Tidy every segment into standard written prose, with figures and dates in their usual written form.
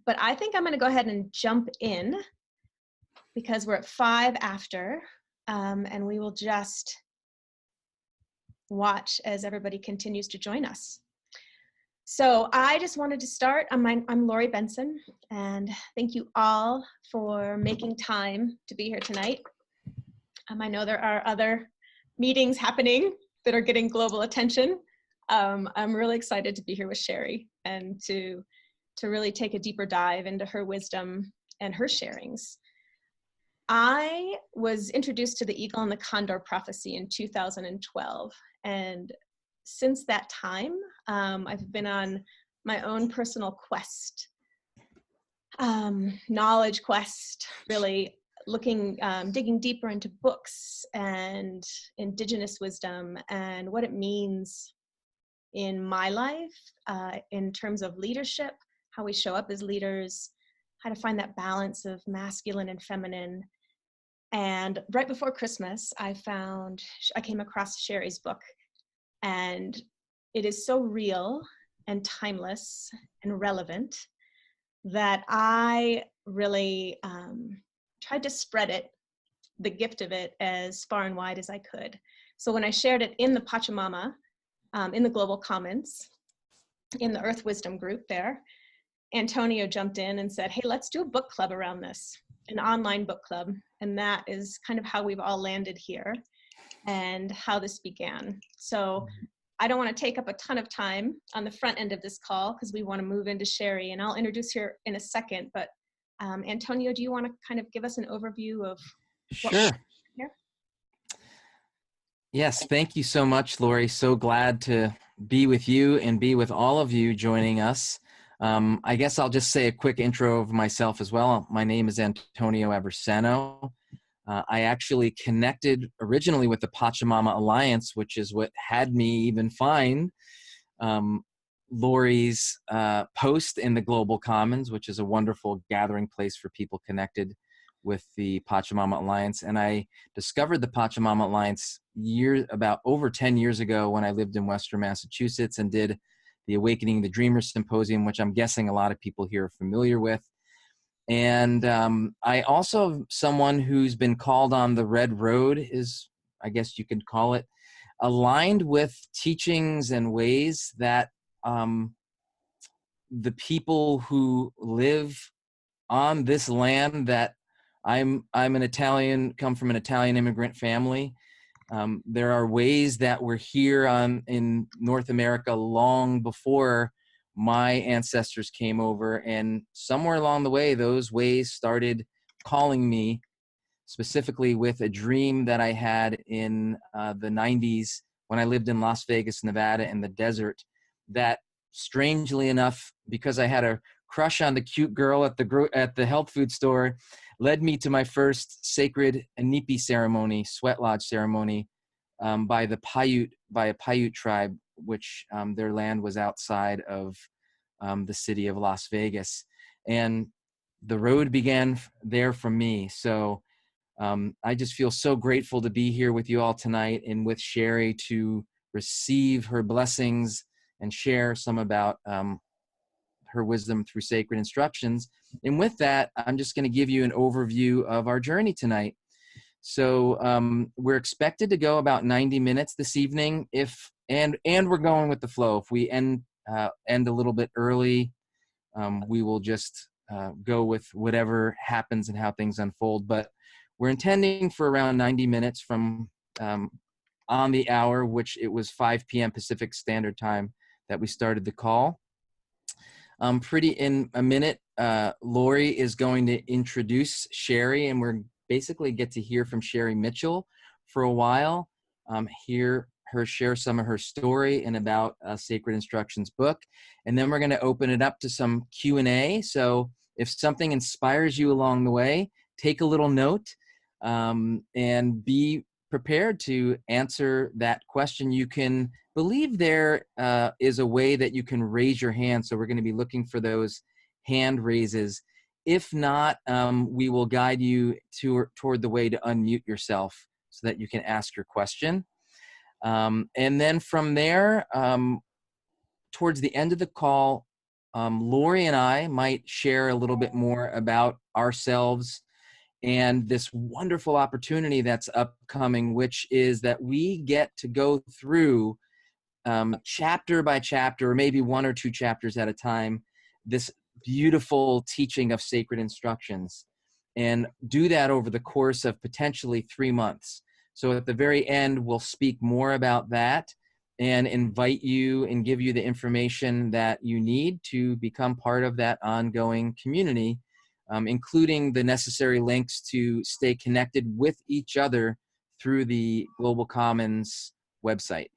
but I think I'm going to go ahead and jump in because we're at 5 after, and we will just watch as everybody continues to join us. So I just wanted to start. I'm Lori Benson, and thank you all for making time to be here tonight. I know there are other meetings happening that are getting global attention. I'm really excited to be here with Sherri and to really take a deeper dive into her wisdom and her sharings. I was introduced to the Eagle and the Condor prophecy in 2012, and since that time, I've been on my own personal quest, knowledge quest, really looking, digging deeper into books and indigenous wisdom and what it means in my life, in terms of leadership, how we show up as leaders, how to find that balance of masculine and feminine. And right before Christmas, I came across Sherri's book, and it is so real and timeless and relevant that I really tried to spread it, the gift of it, as far and wide as I could. So when I shared it in the Pachamama, in the Global Commons, in the Earth Wisdom group there, Antonio jumped in and said, hey, let's do a book club around this, an online book club. And that is kind of how we've all landed here and how this began. So I don't want to take up a ton of time on the front end of this call because we want to move into Sherri, and I'll introduce her in a second. But Antonio, do you want to kind of give us an overview of what Sure. here? Yes, thank you so much, Lori. So glad to be with you and be with all of you joining us. I guess I'll just say a quick intro of myself as well. My name is Antonio Averseno. I actually connected originally with the Pachamama Alliance, which is what had me even find Lori's post in the Global Commons, which is a wonderful gathering place for people connected with the Pachamama Alliance. And I discovered the Pachamama Alliance about over 10 years ago when I lived in Western Massachusetts and did the Awakening the Dreamers Symposium, which I'm guessing a lot of people here are familiar with. And I also am someone who's been called on the Red Road, is, I guess you could call it, aligned with teachings and ways that the people who live on this land that I'm an Italian, come from an Italian immigrant family. There are ways that were here in North America long before my ancestors came over, and somewhere along the way, those ways started calling me, specifically with a dream that I had in the 90s when I lived in Las Vegas, Nevada, in the desert, that strangely enough, because I had a crush on the cute girl at the health food store, led me to my first sacred Inipi ceremony, sweat lodge ceremony, by a Paiute tribe, which their land was outside of the city of Las Vegas. And the road began there for me. So I just feel so grateful to be here with you all tonight and with Sherri to receive her blessings and share some about her wisdom through sacred instructions. And with that, I'm just going to give you an overview of our journey tonight. So we're expected to go about 90 minutes this evening, and we're going with the flow. If we end a little bit early, we will just go with whatever happens and how things unfold. But we're intending for around 90 minutes from on the hour, which it was 5 p.m. Pacific Standard Time that we started the call. In a minute, Lori is going to introduce Sherri, and we're basically get to hear from Sherri Mitchell for a while, hear her share some of her story and about Sacred Instructions book. And then we're going to open it up to some Q&A. So if something inspires you along the way, take a little note and be prepared to answer that question. You can believe there is a way that you can raise your hand. So we're going to be looking for those hand raises. If not, we will guide you toward the way to unmute yourself so that you can ask your question. And then from there, towards the end of the call, Lori and I might share a little bit more about ourselves and this wonderful opportunity that's upcoming, which is that we get to go through chapter by chapter, or maybe one or two chapters at a time, this beautiful teaching of sacred instructions, and do that over the course of potentially 3 months. So at the very end, we'll speak more about that and invite you and give you the information that you need to become part of that ongoing community, including the necessary links to stay connected with each other through the Global Commons website.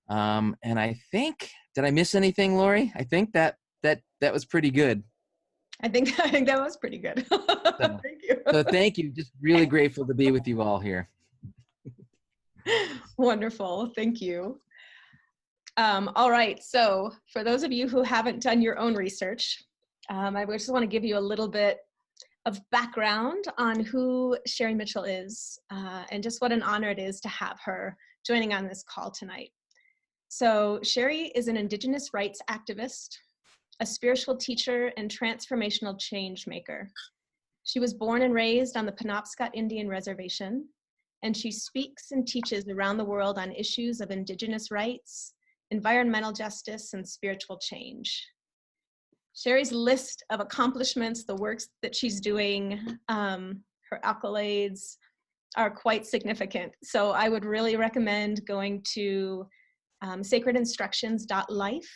And I think, did I miss anything, Lori? I think that was pretty good. I think that was pretty good. So, Thank you. so thank you. Just really grateful to be with you all here. Wonderful. Thank you. All right. So for those of you who haven't done your own research, I just want to give you a little bit of background on who Sherri Mitchell is, and just what an honor it is to have her joining on this call tonight. So Sherri is an Indigenous rights activist, a spiritual teacher, and transformational change maker. She was born and raised on the Penobscot Indian Reservation, and she speaks and teaches around the world on issues of Indigenous rights, environmental justice, and spiritual change. Sherri's list of accomplishments, the works that she's doing, her accolades are quite significant. So I would really recommend going to sacredinstructions.life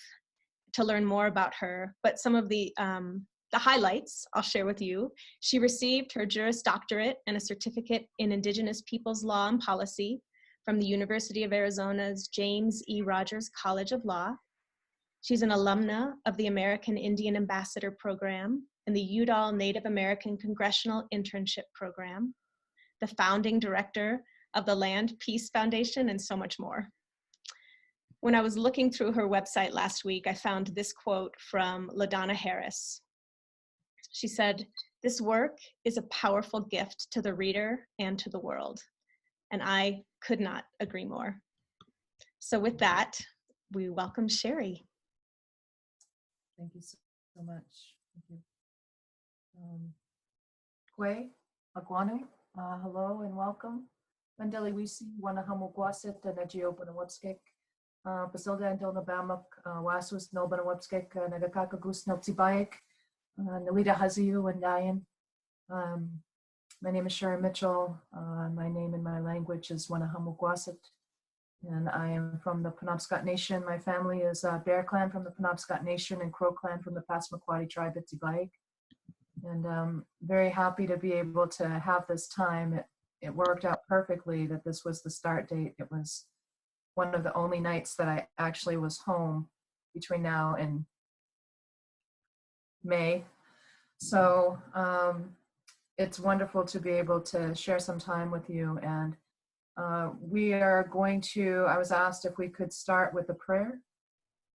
to learn more about her. But some of the highlights I'll share with you. She received her Juris Doctorate and a certificate in Indigenous Peoples Law and Policy from the University of Arizona's James E. Rogers College of Law. She's an alumna of the American Indian Ambassador Program and the Udall Native American Congressional Internship Program, the founding director of the Land Peace Foundation, and so much more. When I was looking through her website last week, I found this quote from LaDonna Harris. She said, "This work is a powerful gift to the reader and to the world." And I could not agree more. So with that, we welcome Sherri. Thank you so much. Thank you. Kwe, Aguanu, hello and welcome. Mandeli Wisi, Wanahamugwasit, Najio Banawapskik, Basilda and Dolnabamak, Wasus, Nobanawapskik, Nagakakagus, Noptibayik, Nalita Haziu and Diane. My name is Sherri Mitchell. My name in my language is Wanahamugwasit. And I am from the Penobscot Nation. My family is Bear Clan from the Penobscot Nation and Crow Clan from the Passamaquoddy tribe at Tibaik. And I'm very happy to be able to have this time. It worked out perfectly that this was the start date. It was one of the only nights that I actually was home between now and May. So it's wonderful to be able to share some time with you. And we are going to, I was asked if we could start with a prayer.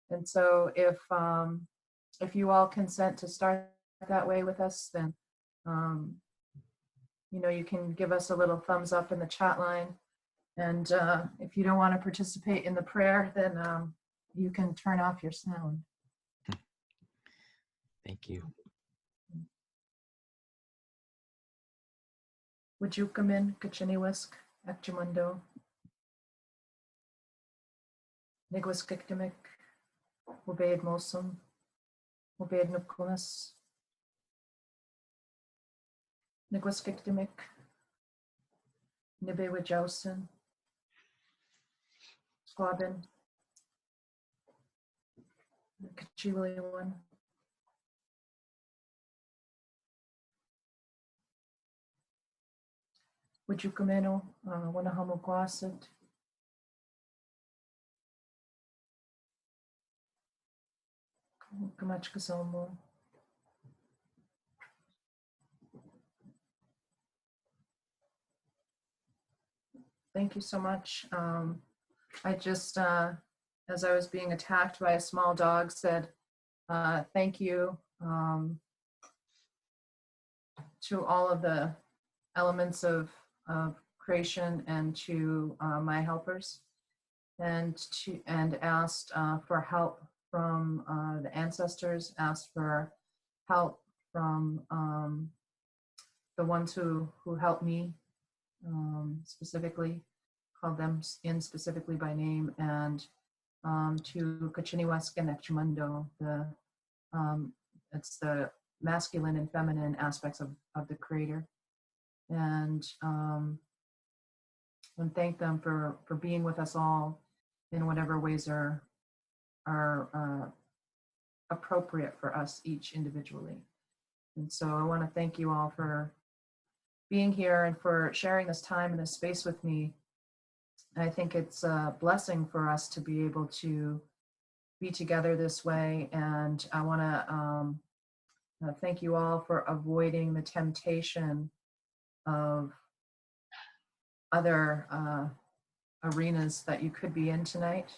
And so if you all consent to start that way with us, then, you can give us a little thumbs up in the chat line. And if you don't want to participate in the prayer, then you can turn off your sound. Thank you. Would you come in, Kachiniwisk, Akchimundo, Nigwiskiktimik, Ubaid Mosum, Ubaid Nukumas, Nigwiskiktimik, Nibewa Jousen, Squabin, Kachiwiliwan, Wajukameno, Wanahamugwasit, Kamachkasomo. Thank you so much. I just, as I was being attacked by a small dog, said thank you to all of the elements of creation and to my helpers, and asked for help from the ancestors, asked for help from the ones who helped me specifically, called them in specifically by name, and to Kachiniwaska Nekchimundo, it's the masculine and feminine aspects of the creator. And thank them for being with us all in whatever ways are appropriate for us each individually. And so I want to thank you all for being here and for sharing this time and this space with me. I think it's a blessing for us to be able to be together this way. And I want to thank you all for avoiding the temptation of other arenas that you could be in tonight.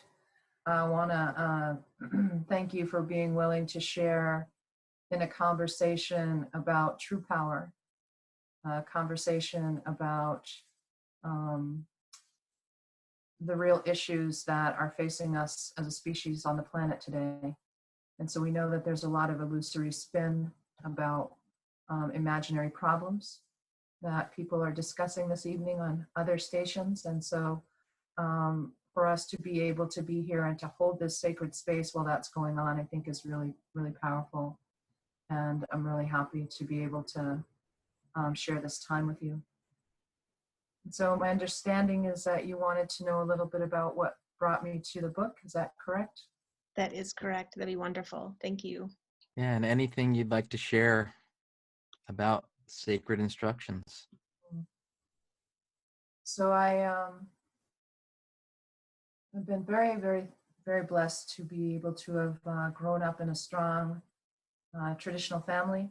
I want to thank you for being willing to share in a conversation about true power, a conversation about the real issues that are facing us as a species on the planet today. And so we know that there's a lot of illusory spin about imaginary problems that people are discussing this evening on other stations. And so for us to be able to be here and to hold this sacred space while that's going on, I think is really, really powerful. And I'm really happy to be able to share this time with you. And so my understanding is that you wanted to know a little bit about what brought me to the book. Is that correct? That is correct. That'd be wonderful. Thank you. Yeah, and anything you'd like to share about sacred instructions. So I've been very, very, very blessed to be able to have grown up in a strong traditional family.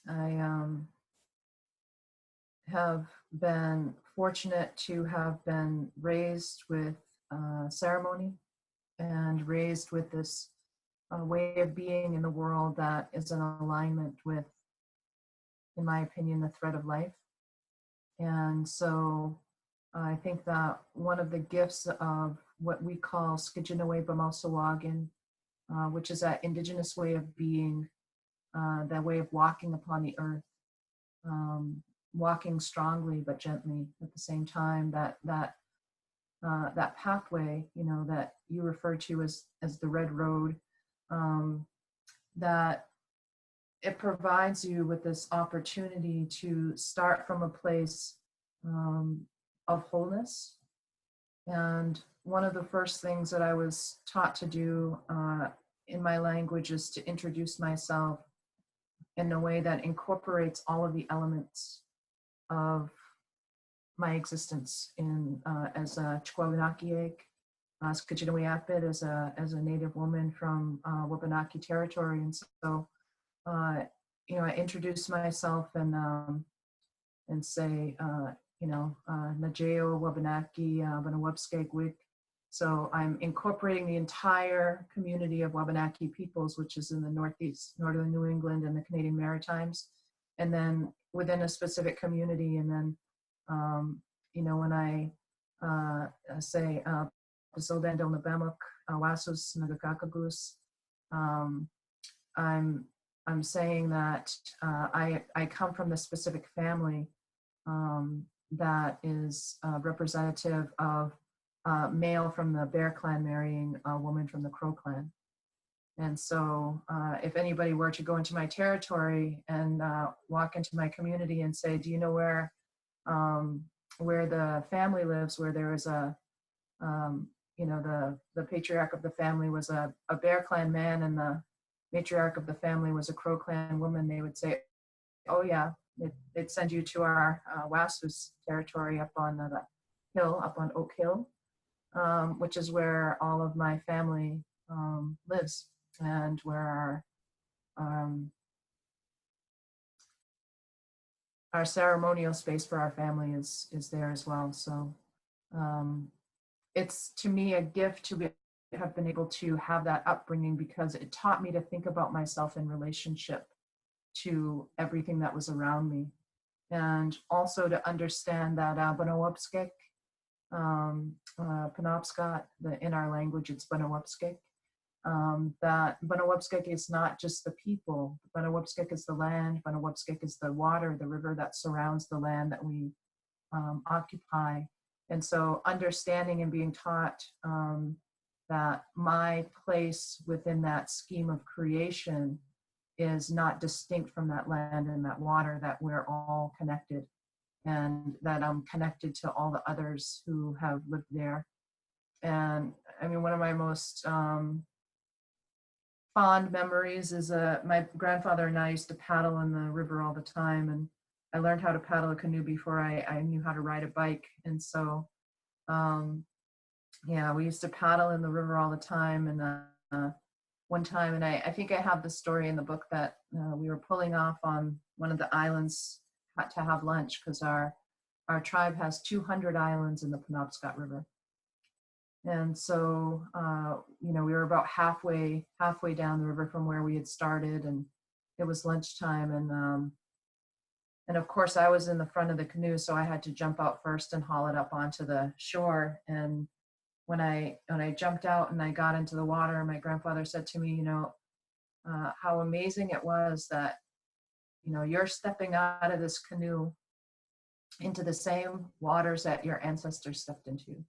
I have been fortunate to have been raised with ceremony and raised with this way of being in the world that is in alignment with, in my opinion, the thread of life. And so I think that one of the gifts of what we call Skijinawe Bamasawagan, which is that indigenous way of being, that way of walking upon the earth, walking strongly but gently at the same time, that pathway, that you refer to as the red road, that it provides you with this opportunity to start from a place of wholeness. And one of the first things that I was taught to do in my language is to introduce myself in a way that incorporates all of the elements of my existence in as a Chukwawinakiek, Skijinawiapit as a Native woman from Wabanaki territory. And so I introduce myself and say Najeo Wabanaki Banawapskeg Wik. So I'm incorporating the entire community of Wabanaki peoples, which is in the northern New England and the Canadian Maritimes, and then within a specific community. And then when I say Pasilbandel Nabamuk Wasus Nagakakagus, I'm saying that I come from the specific family that is representative of male from the Bear Clan marrying a woman from the Crow Clan. And so if anybody were to go into my territory and walk into my community and say, do you know where the family lives, where there is the patriarch of the family was a Bear Clan man and the matriarch of the family was a Crow Clan woman, they would say, oh yeah, they'd send you to our Wasus territory up on the hill, up on Oak Hill, which is where all of my family lives, and where our ceremonial space for our family is there as well. So it's, to me, a gift to have been able to have that upbringing, because it taught me to think about myself in relationship to everything that was around me, and also to understand that Banawapskek, Penobscot, in our language it's Banawapskek, that Banawapskek is not just the people. Banawapskek is the land. Banawapskek is the water, the river that surrounds the land that we occupy. And so understanding and being taught that my place within that scheme of creation is not distinct from that land and that water, that we're all connected, and that I'm connected to all the others who have lived there. And I mean, one of my most fond memories is my grandfather and I used to paddle in the river all the time, and I learned how to paddle a canoe before I knew how to ride a bike. And so yeah, we used to paddle in the river all the time. And one time, and I think I have the story in the book, that we were pulling off on one of the islands to have lunch, because our tribe has 200 islands in the Penobscot River. And so, we were about halfway down the river from where we had started, and it was lunchtime. And of course, I was in the front of the canoe, so I had to jump out first and haul it up onto the shore. And when I jumped out and I got into the water, my grandfather said to me, how amazing it was that, you're stepping out of this canoe into the same waters that your ancestors stepped into.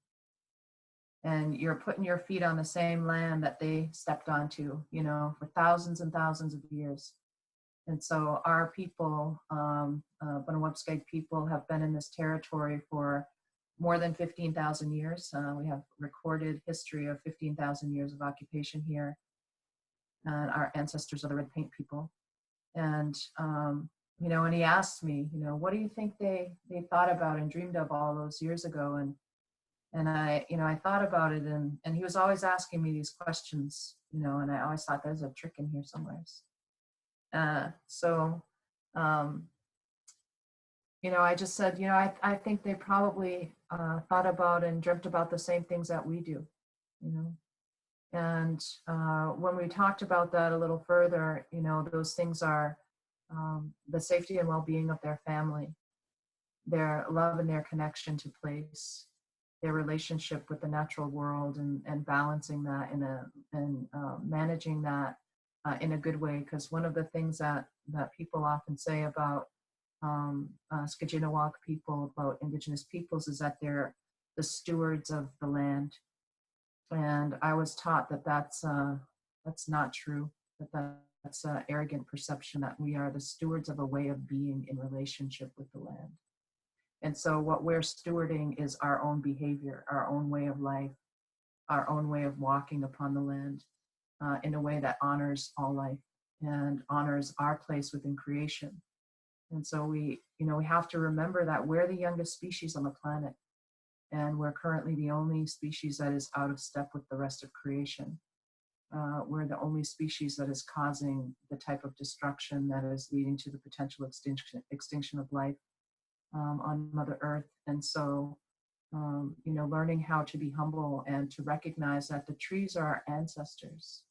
And you're putting your feet on the same land that they stepped onto, for thousands and thousands of years. And so our people, Banawapskeg people, have been in this territory for more than 15,000 years. We have recorded history of 15,000 years of occupation here. And our ancestors are the red paint people. And, and he asked me, what do you think they thought about and dreamed of all those years ago? And I thought about it, and he was always asking me these questions, and I always thought there's a trick in here somewhere. I just said, I think they probably thought about and dreamt about the same things that we do, And when we talked about that a little further, those things are the safety and well-being of their family, their love and their connection to place, their relationship with the natural world, and balancing that and managing that in a good way. Because one of the things that people often say about Skajinawak people, about Indigenous peoples, is that they're the stewards of the land. And I was taught that that's not true, that's an arrogant perception, that we are the stewards of a way of being in relationship with the land. And so what we're stewarding is our own behavior, our own way of life, our own way of walking upon the land in a way that honors all life and honors our place within creation. And so we have to remember that we're the youngest species on the planet, and we're currently the only species that is out of step with the rest of creation. We're the only species that is causing the type of destruction that is leading to the potential extinction of life on Mother Earth. And so, learning how to be humble and to recognize that the trees are our ancestors,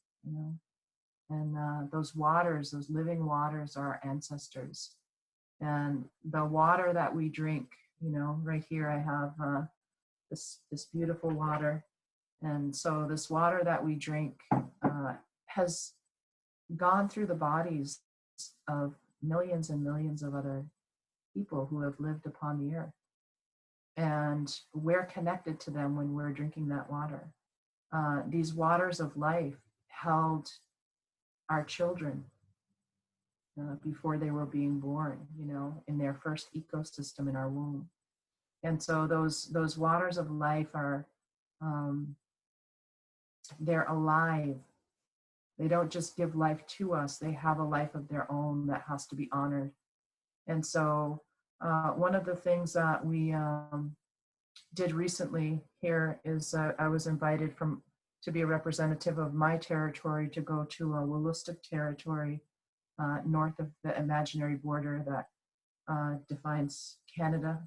and those waters, those living waters, are our ancestors. And the water that we drink, right here I have this beautiful water. And so this water that we drink has gone through the bodies of millions and millions of other people who have lived upon the earth. And we're connected to them when we're drinking that water. These waters of life held our children before they were being born, in their first ecosystem in our womb. And so those waters of life are, they're alive. They don't just give life to us, they have a life of their own that has to be honored. And so one of the things that we did recently here is I was invited to be a representative of my territory to go to a Wolastoq territory north of the imaginary border that defines Canada,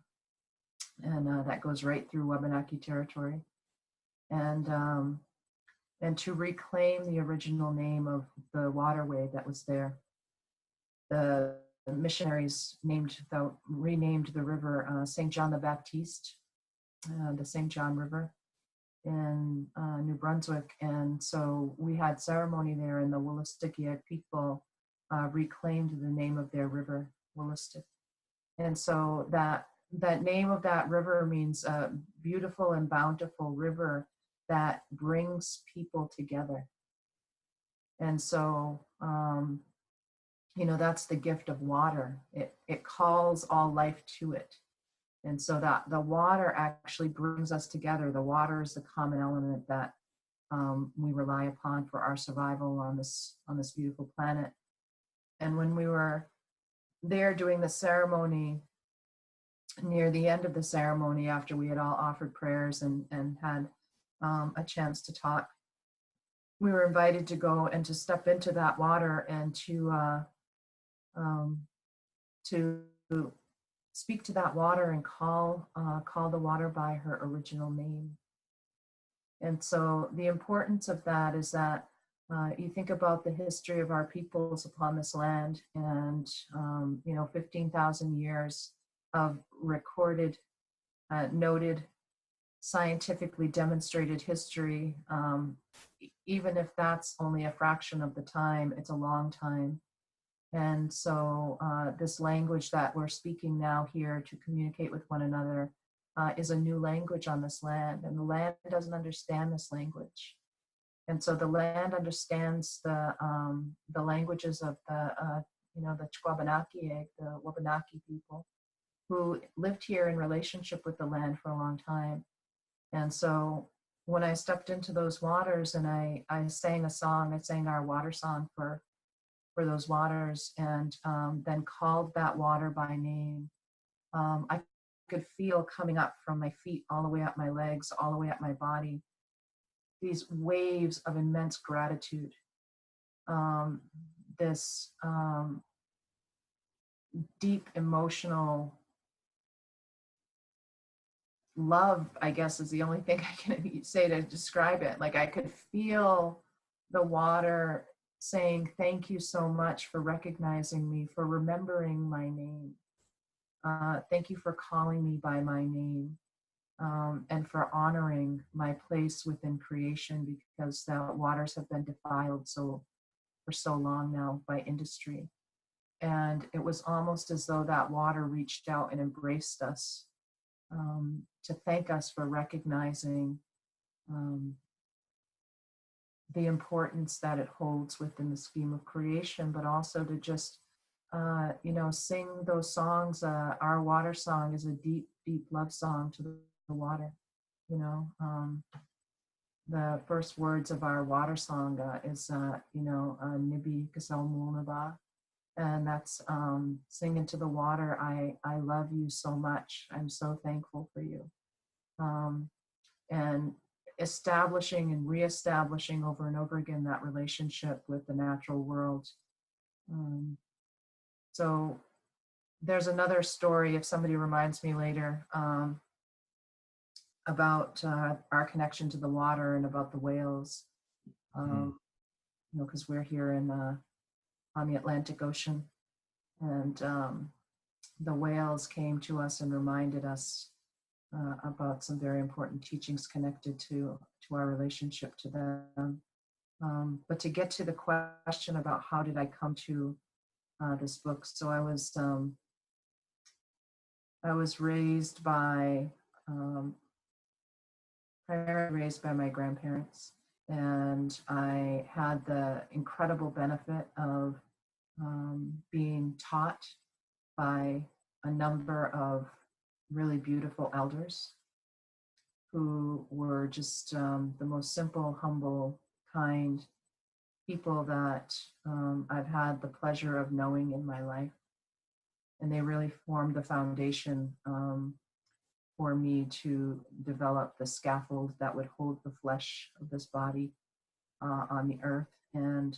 and that goes right through Wabanaki territory, and to reclaim the original name of the waterway that was there. The missionaries renamed the river St. John the Baptiste, the St. John River. in New Brunswick. And so we had ceremony there, and the Wolastoqiyik people reclaimed the name of their river, Wolastoq. And so that name of that river means a beautiful and bountiful river that brings people together. And so, that's the gift of water. It calls all life to it. And so that the water actually brings us together. The water is the common element that we rely upon for our survival on this beautiful planet. And when we were there doing the ceremony, near the end of the ceremony, after we had all offered prayers and had a chance to talk, we were invited to go and to step into that water and to speak to that water and call the water by her original name. And so the importance of that is that you think about the history of our peoples upon this land, and 15,000 years of recorded, noted, scientifically demonstrated history. Even if that's only a fraction of the time, it's a long time. And so this language that we're speaking now here to communicate with one another is a new language on this land, and the land doesn't understand this language. And so the land understands the languages of the Chwabanaki, the Wabanaki people, who lived here in relationship with the land for a long time. And so when I stepped into those waters and I sang a song, I sang our water song for those waters, and then called that water by name, I could feel coming up from my feet all the way up my legs, all the way up my body, these waves of immense gratitude. This deep emotional love, I guess, is the only thing I can say to describe it. Like, I could feel the water saying, thank you so much for recognizing me, for remembering my name. Thank you for calling me by my name, and for honoring my place within creation, because the waters have been defiled for so long now by industry. And it was almost as though that water reached out and embraced us, to thank us for recognizing the importance that it holds within the scheme of creation, but also to just, sing those songs. Our water song is a deep, deep love song to the water. The first words of our water song is, Nibi Kasal Mulnaba. And that's singing to the water, I love you so much. I'm so thankful for you. And establishing and reestablishing over and over again that relationship with the natural world. So there's another story, if somebody reminds me later, about our connection to the water and about the whales. Because we're here on the Atlantic Ocean. And the whales came to us and reminded us about some very important teachings connected to our relationship to them. But to get to the question about how did I come to this book, so I was raised by, primarily raised by my grandparents, and I had the incredible benefit of being taught by a number of really beautiful elders who were just the most simple, humble, kind people that I've had the pleasure of knowing in my life. And they really formed the foundation for me to develop the scaffold that would hold the flesh of this body on the earth. And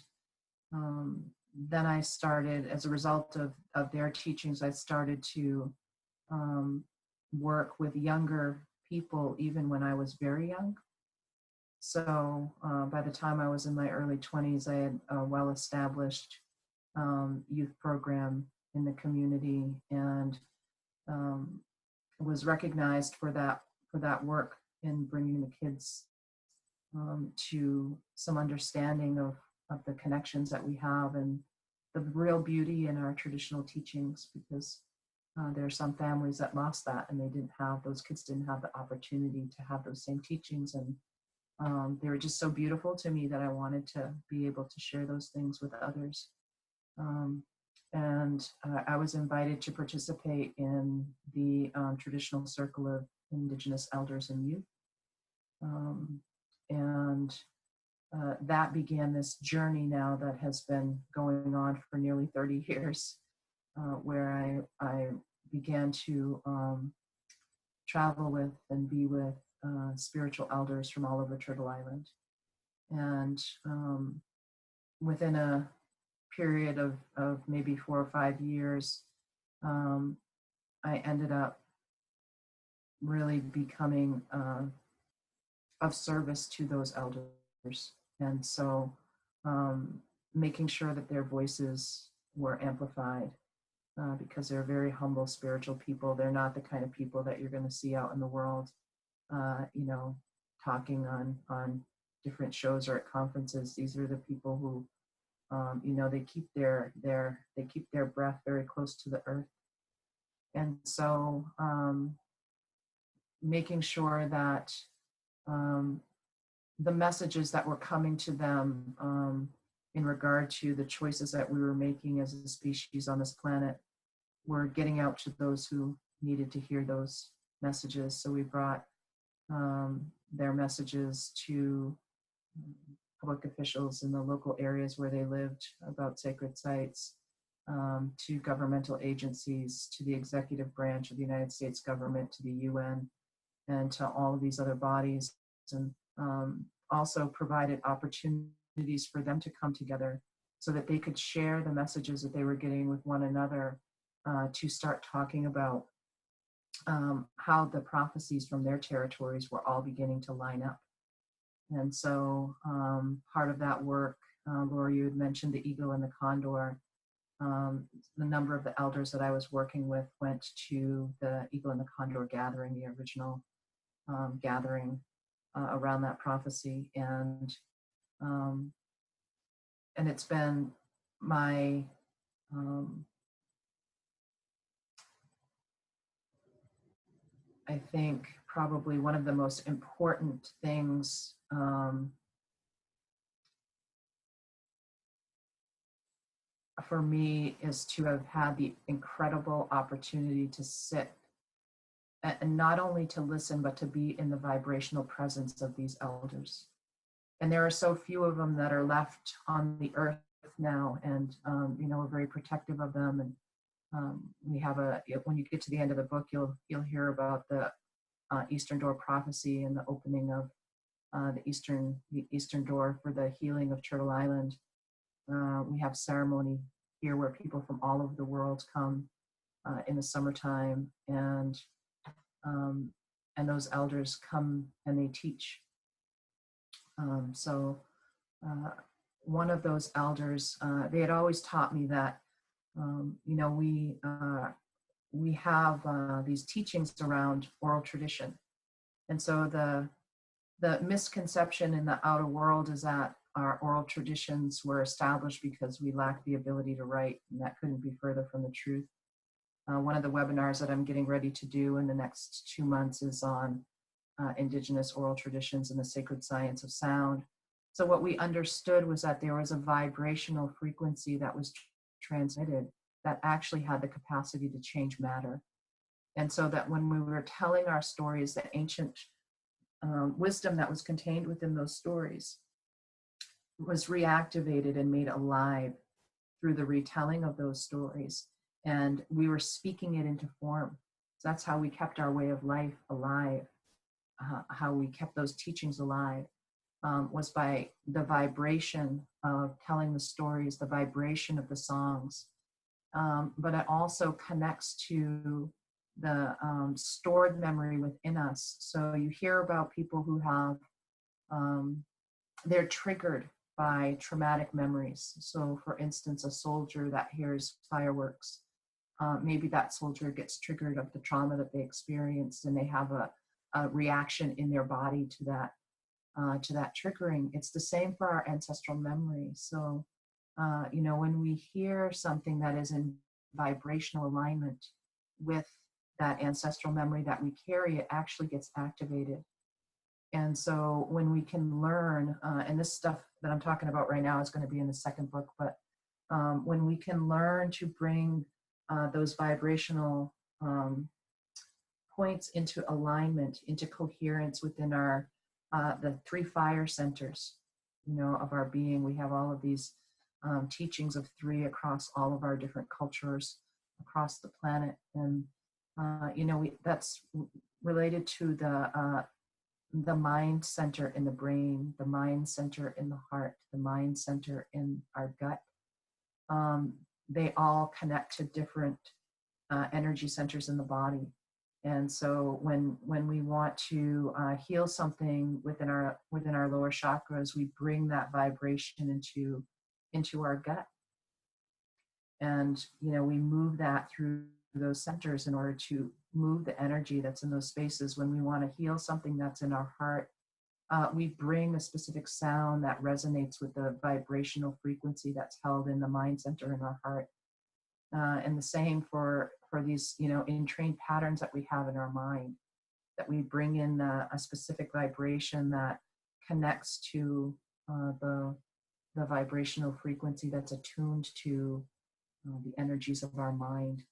then I started, as a result of their teachings, I started to work with younger people even when I was very young. So by the time I was in my early 20s, I had a well-established youth program in the community, and was recognized for that work in bringing the kids to some understanding of the connections that we have and the real beauty in our traditional teachings, because there are some families that lost that, and those kids didn't have the opportunity to have those same teachings. And they were just so beautiful to me that I wanted to be able to share those things with others. And I was invited to participate in the traditional circle of Indigenous elders and youth. And that began this journey now that has been going on for nearly 30 years, where I began to travel with and be with spiritual elders from all over Turtle Island. And within a period of maybe 4 or 5 years, I ended up really becoming of service to those elders. And so making sure that their voices were amplified, because they're very humble spiritual people. They're not the kind of people that you're going to see out in the world, talking on different shows or at conferences. These are the people who, they keep their breath very close to the earth. And so making sure that the messages that were coming to them in regard to the choices that we were making as a species on this planet were getting out to those who needed to hear those messages. So we brought their messages to public officials in the local areas where they lived about sacred sites, to governmental agencies, to the executive branch of the United States government, to the UN, and to all of these other bodies, and also provided opportunities for them to come together so that they could share the messages that they were getting with one another, to start talking about how the prophecies from their territories were all beginning to line up. And so part of that work, Laura, you had mentioned the eagle and the condor. The number of the elders that I was working with went to the Eagle and the Condor gathering, the original gathering around that prophecy. And it's been my I think probably one of the most important things for me is to have had the incredible opportunity to sit and not only to listen, but to be in the vibrational presence of these elders. And there are so few of them that are left on the earth now, and we're very protective of them. And we have when you get to the end of the book, you'll hear about the Eastern Door prophecy and the opening of the Eastern Door for the healing of Turtle Island. We have ceremony here where people from all over the world come in the summertime, and those elders come and they teach. So one of those elders, they had always taught me that we have these teachings around oral tradition, and so the misconception in the outer world is that our oral traditions were established because we lacked the ability to write, and that couldn't be further from the truth. One of the webinars that I'm getting ready to do in the next 2 months is on Indigenous oral traditions and the sacred science of sound. So what we understood was that there was a vibrational frequency that was transmitted that actually had the capacity to change matter. And so that when we were telling our stories, the ancient wisdom that was contained within those stories was reactivated and made alive through the retelling of those stories. And we were speaking it into form. So that's how we kept our way of life alive, how we kept those teachings alive, was by the vibration of telling the stories, the vibration of the songs. But it also connects to the stored memory within us. So you hear about people who have, they're triggered by traumatic memories. So for instance, a soldier that hears fireworks, maybe that soldier gets triggered of the trauma that they experienced, and they have a reaction in their body to that. to that triggering. It's the same for our ancestral memory. So, when we hear something that is in vibrational alignment with that ancestral memory that we carry, it actually gets activated. And so when we can learn, and this stuff that I'm talking about right now is going to be in the second book, but when we can learn to bring those vibrational points into alignment, into coherence within our the three fire centers, of our being. We have all of these teachings of three across all of our different cultures across the planet, and that's related to the mind center in the brain, the mind center in the heart, the mind center in our gut. They all connect to different energy centers in the body. And so when we want to heal something within our lower chakras, we bring that vibration into our gut. And we move that through those centers in order to move the energy that's in those spaces. When we want to heal something that's in our heart, we bring a specific sound that resonates with the vibrational frequency that's held in the mind center in our heart. And the same for these, entrained patterns that we have in our mind, that we bring in a specific vibration that connects to the vibrational frequency that's attuned to the energies of our mind.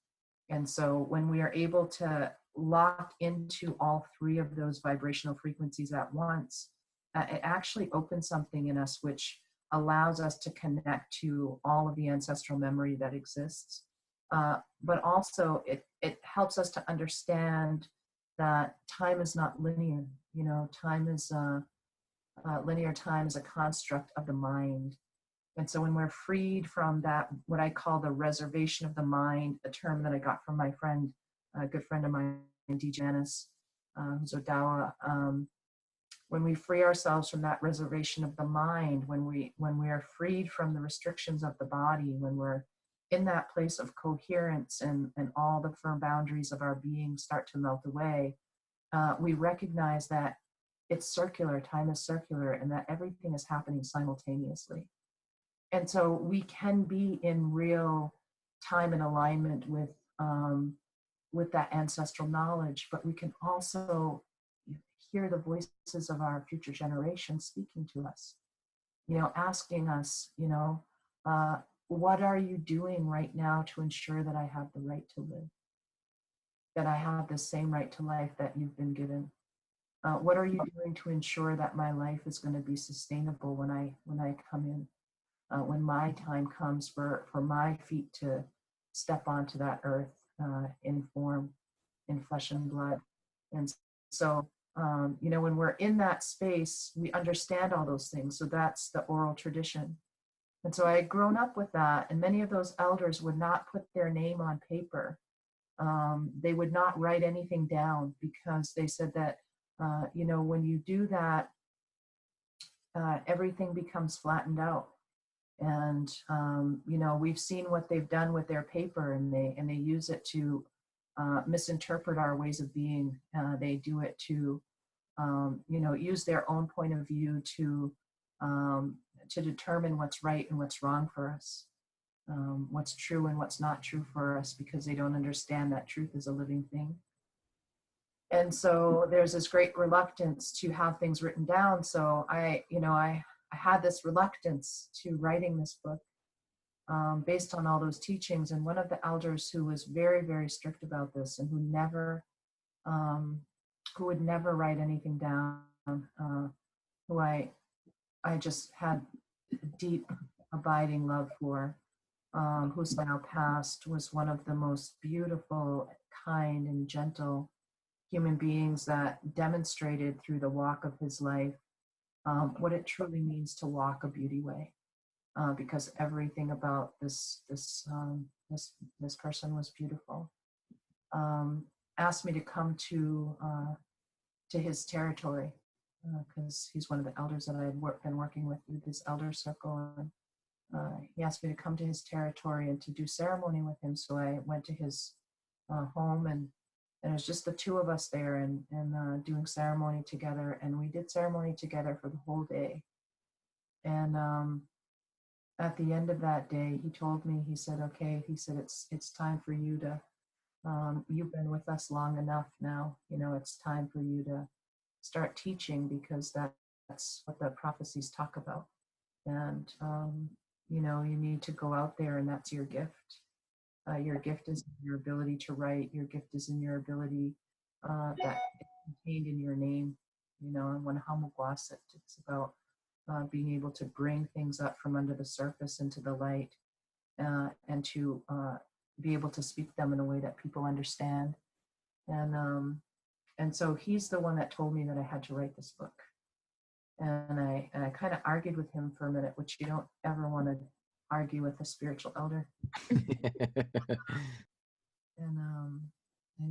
And so when we are able to lock into all three of those vibrational frequencies at once, it actually opens something in us which allows us to connect to all of the ancestral memory that exists. But also it helps us to understand that time is not linear. Time is linear time is a construct of the mind. And so when we're freed from that, what I call the reservation of the mind, a term that I got from my friend, a good friend of mine, D. Janice, who's Odawa, when we free ourselves from that reservation of the mind, when we are freed from the restrictions of the body, when we're in that place of coherence and all the firm boundaries of our being start to melt away, we recognize that it's circular, time is circular, and that everything is happening simultaneously. And so we can be in real time and alignment with that ancestral knowledge, but we can also hear the voices of our future generations speaking to us, asking us, what are you doing right now to ensure that I have the right to live, that I have the same right to life that you've been given? What are you doing to ensure that my life is going to be sustainable when I come in? When my time comes for my feet to step onto that earth in form, in flesh and blood. And so, when we're in that space, we understand all those things. So that's the oral tradition. And so I had grown up with that, and many of those elders would not put their name on paper. They would not write anything down because they said that, when you do that, everything becomes flattened out. And we've seen what they've done with their paper, and they use it to misinterpret our ways of being. They do it to use their own point of view to determine what's right and what's wrong for us, what's true and what's not true for us, because they don't understand that truth is a living thing. And so there's this great reluctance to have things written down. So I had this reluctance to writing this book based on all those teachings. And one of the elders who was very, very strict about this, and who would never write anything down, who I just had deep, abiding love for, who's now passed, was one of the most beautiful, kind, and gentle human beings that demonstrated through the walk of his life what it truly means to walk a beauty way, because everything about this person was beautiful. Asked me to come to his territory because he's one of the elders that I had been working with through this elder circle, and he asked me to come to his territory and to do ceremony with him. So I went to his home, and And it was just the two of us there and doing ceremony together. And we did ceremony together for the whole day. And at the end of that day, he told me, he said, okay, he said, it's time for you to, you've been with us long enough now, it's time for you to start teaching, because that's what the prophecies talk about. And, you need to go out there, and that's your gift. Your gift is your ability to write. Your gift is in your ability that is contained in your name. And when Hamugwasit, it's about being able to bring things up from under the surface into the light, and to be able to speak them in a way that people understand. And so he's the one that told me that I had to write this book. And I kind of argued with him for a minute, which you don't ever want to argue with a spiritual elder. And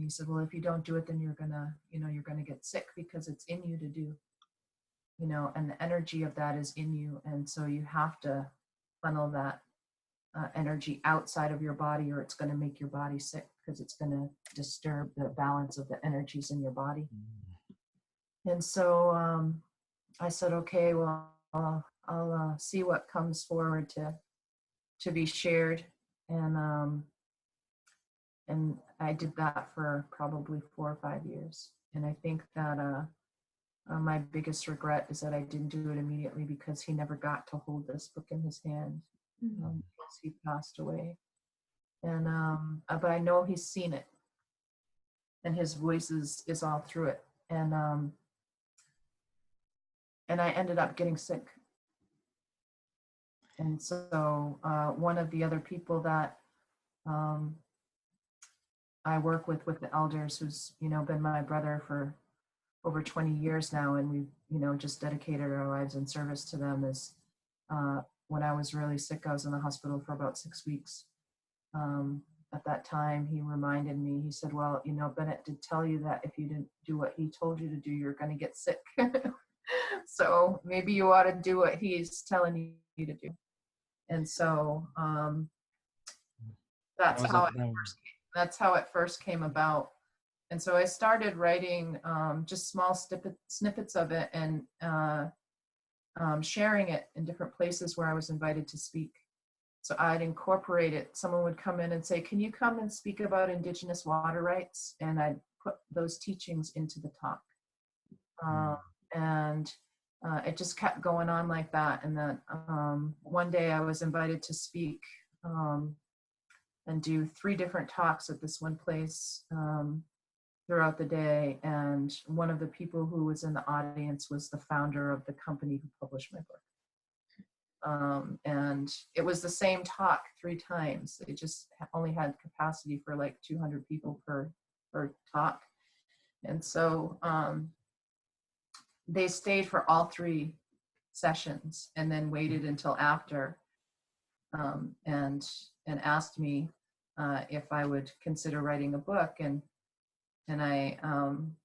he said, well, if you don't do it, then you're gonna get sick, because it's in you to do, and the energy of that is in you. And so you have to funnel that energy outside of your body, or it's going to make your body sick, because it's going to disturb the balance of the energies in your body. And so I said, okay, well, I'll see what comes forward to be shared. And I did that for probably 4 or 5 years. And I think that my biggest regret is that I didn't do it immediately, because he never got to hold this book in his hand once he passed away. And but I know he's seen it, and his voice is all through it. And I ended up getting sick. And so one of the other people that I work with the elders, who's been my brother for over 20 years now, and we've just dedicated our lives in service to them, is when I was really sick, I was in the hospital for about 6 weeks. At that time, he reminded me, he said, well, Bennett did tell you that if you didn't do what he told you to do, you're going to get sick. So maybe you ought to do what he's telling you to do. And so that's how it first came about. And so I started writing just small snippets of it, and sharing it in different places where I was invited to speak. So I'd incorporate it. Someone would come in and say, can you come and speak about Indigenous water rights? And I'd put those teachings into the talk. And it just kept going on like that. And then one day I was invited to speak and do 3 different talks at this one place throughout the day. And one of the people who was in the audience was the founder of the company who published my book. And it was the same talk 3 times. It just only had capacity for like 200 people per talk. And so they stayed for all 3 sessions, and then waited until after and asked me if I would consider writing a book. And I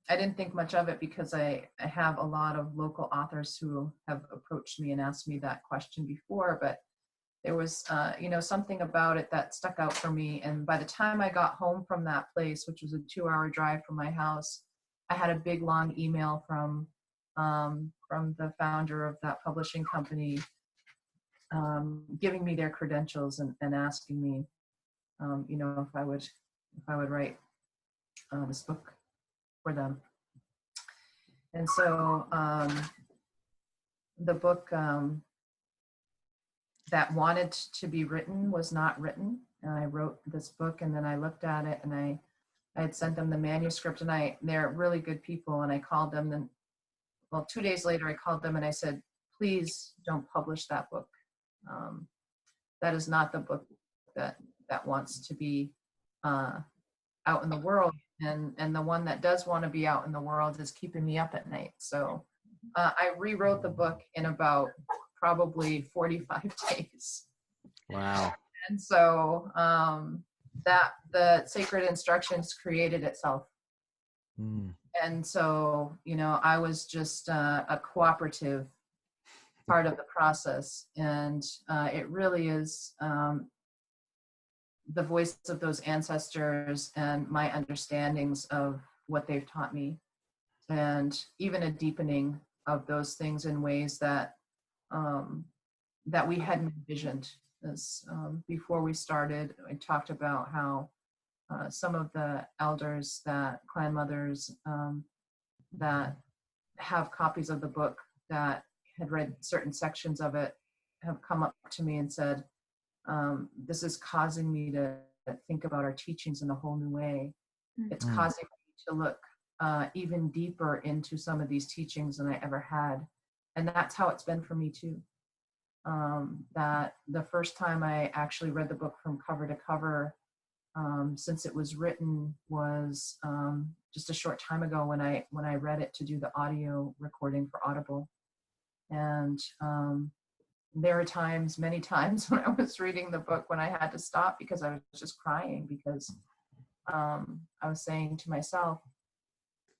didn't think much of it, because I have a lot of local authors who have approached me and asked me that question before, but there was something about it that stuck out for me. And by the time I got home from that place, which was a 2-hour drive from my house, I had a big long email from the founder of that publishing company, giving me their credentials and asking me if I would write this book for them. And so the book that wanted to be written was not written. And I wrote this book, and then I looked at it, and I had sent them the manuscript, and they're really good people. And I called them, and 2 days later I called them and I said, please don't publish that book. That is not the book that wants to be out in the world. And the one that does want to be out in the world is keeping me up at night. So I rewrote the book in about probably 45 days. Wow. And so that the sacred instructions created itself. And so, I was just a cooperative part of the process. And it really is the voice of those ancestors and my understandings of what they've taught me, and even a deepening of those things in ways that that we hadn't envisioned. As before we started, I talked about how some of the elders, that clan mothers that have copies of the book that had read certain sections of it have come up to me and said, this is causing me to think about our teachings in a whole new way. It's causing me to look even deeper into some of these teachings than I ever had. And that's how it's been for me too. That the first time I actually read the book from cover to cover, since it was written, was just a short time ago when I read it to do the audio recording for Audible. And there were times, many times, when I was reading the book when I had to stop because I was just crying, because I was saying to myself,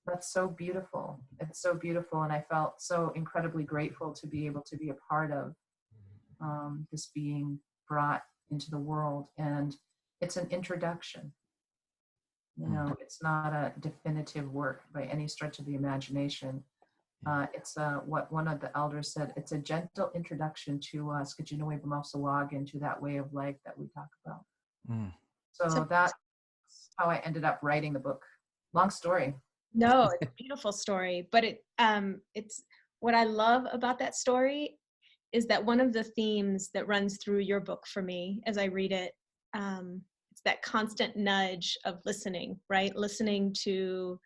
that's so beautiful. It's so beautiful. And I felt so incredibly grateful to be able to be a part of this being brought into the world. And it's an introduction. You know, it's not a definitive work by any stretch of the imagination. It's what one of the elders said, it's a gentle introduction to into that way of life that we talk about. So that's how I ended up writing the book. Long story. No, it's a beautiful story, but it's what I love about that story is that one of the themes that runs through your book for me as I read it, it's that constant nudge of listening, right? Listening to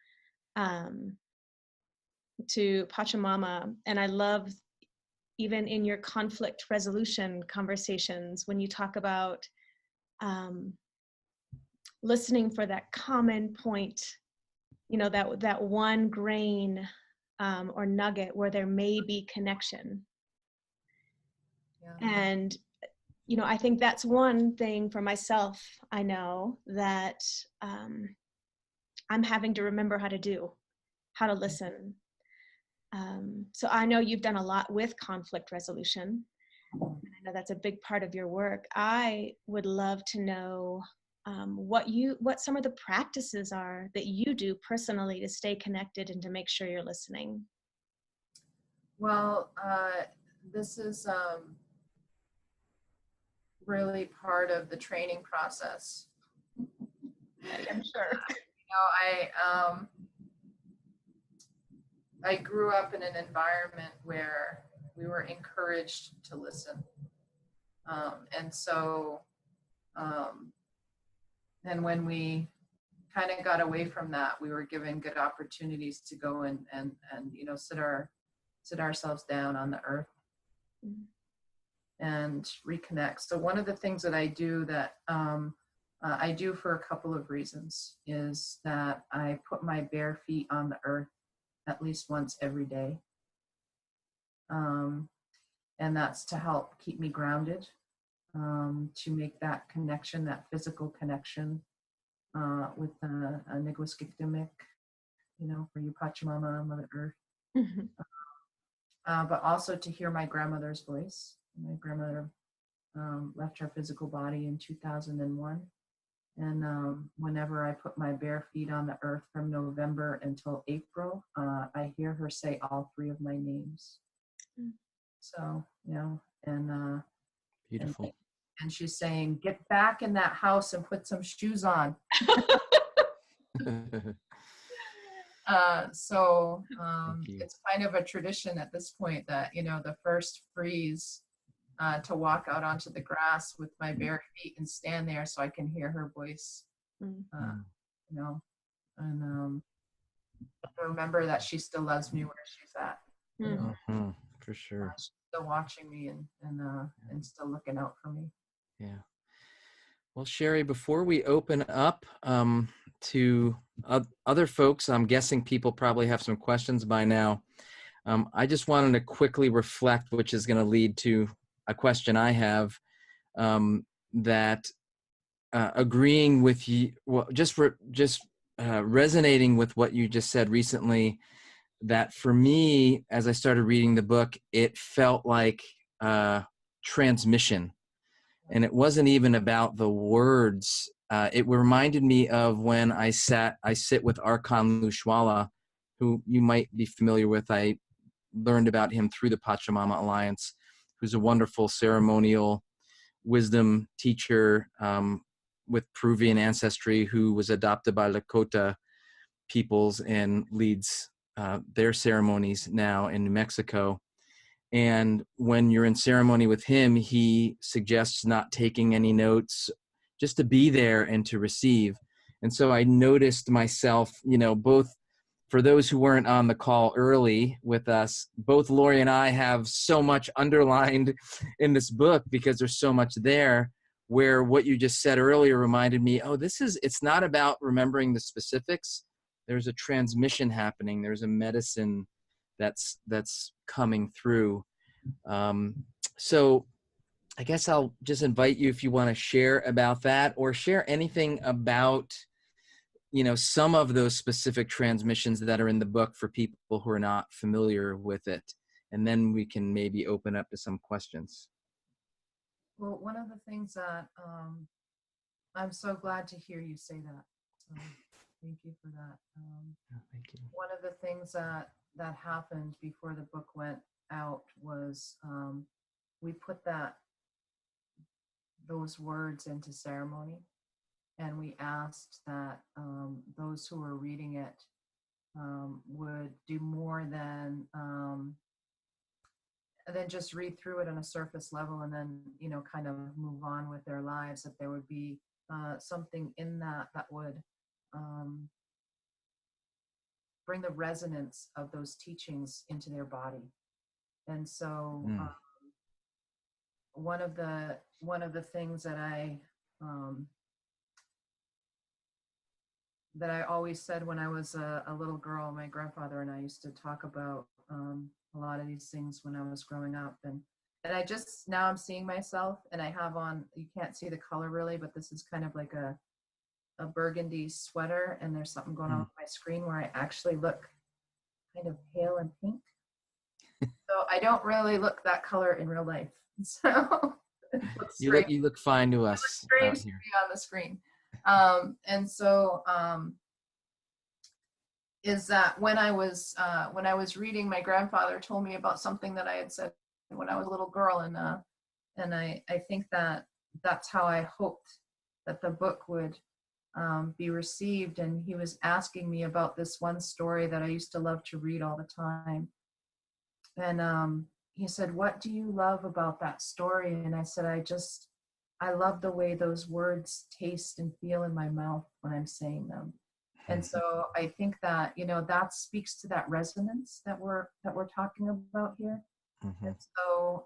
Pachamama. And I love, even in your conflict resolution conversations, when you talk about listening for that common point, you know, that one grain or nugget where there may be connection. Yeah. And, you know, I think that's one thing for myself, I know that I'm having to remember how to listen. So I know you've done a lot with conflict resolution. And I know that's a big part of your work. I would love to know what some of the practices are that you do personally to stay connected and to make sure you're listening. Well, this is really part of the training process. I'm sure. You know, I grew up in an environment where we were encouraged to listen. And so, and when we kind of got away from that, we were given good opportunities to go and you know, sit ourselves down on the earth and reconnect. So one of the things that I do that I do for a couple of reasons is that I put my bare feet on the earth at least once every day. And that's to help keep me grounded, to make that connection, that physical connection with the Nigwaskikdimik, you know, for you Pachamama, Mother Earth. But also to hear my grandmother's voice. My grandmother left her physical body in 2001. And whenever I put my bare feet on the earth from November until April, I hear her say all three of my names. So, you know, and beautiful. And she's saying, get back in that house and put some shoes on. So it's kind of a tradition at this point that, you know, the first freeze to walk out onto the grass with my bare feet and stand there so I can hear her voice, you know, and remember that she still loves me where she's at. You know? For sure. She's still watching me and still looking out for me. Yeah. Well, Sherri, before we open up to other folks, I'm guessing people probably have some questions by now. I just wanted to quickly reflect, which is going to lead to a question I have, that agreeing with you, well, just resonating with what you just said recently, that for me, as I started reading the book, it felt like transmission. And it wasn't even about the words. It reminded me of when I sit with Arkan Lushwala, who you might be familiar with. I learned about him through the Pachamama Alliance, who's a wonderful ceremonial wisdom teacher with Peruvian ancestry, who was adopted by Lakota peoples and leads their ceremonies now in New Mexico. And when you're in ceremony with him, he suggests not taking any notes, just to be there and to receive. And so I noticed myself, both for those who weren't on the call early with us, both Lori and I have so much underlined in this book because there's so much there, where what you just said earlier reminded me, it's not about remembering the specifics. There's a transmission happening. There's a medicine that's coming through. So I guess I'll just invite you if you want to share about that, or share anything about, some of those specific transmissions that are in the book for people who are not familiar with it. And then we can maybe open up to some questions. Well, one of the things that I'm so glad to hear you say that. So thank you for that. Thank you. One of the things that happened before the book went out was we put those words into ceremony, and we asked that those who were reading it would do more than just read through it on a surface level and then kind of move on with their lives. That there would be something in that would bring the resonance of those teachings into their body. And so one of the things that I always said when I was a little girl, my grandfather and I used to talk about a lot of these things when I was growing up, and I just, now I'm seeing myself, and I have on, you can't see the color really, but this is kind of like a burgundy sweater, and there's something going on with my screen where I actually look kind of pale and pink. So I don't really look that color in real life. So you look fine to us. Strange to be on the screen. And so is that when I was reading, my grandfather told me about something that I had said when I was a little girl, and I think that that's how I hoped that the book would be received. And he was asking me about this one story that I used to love to read all the time. And he said, "What do you love about that story?" And I said, I love the way those words taste and feel in my mouth when I'm saying them. And so I think that, that speaks to that resonance that we're talking about here. And so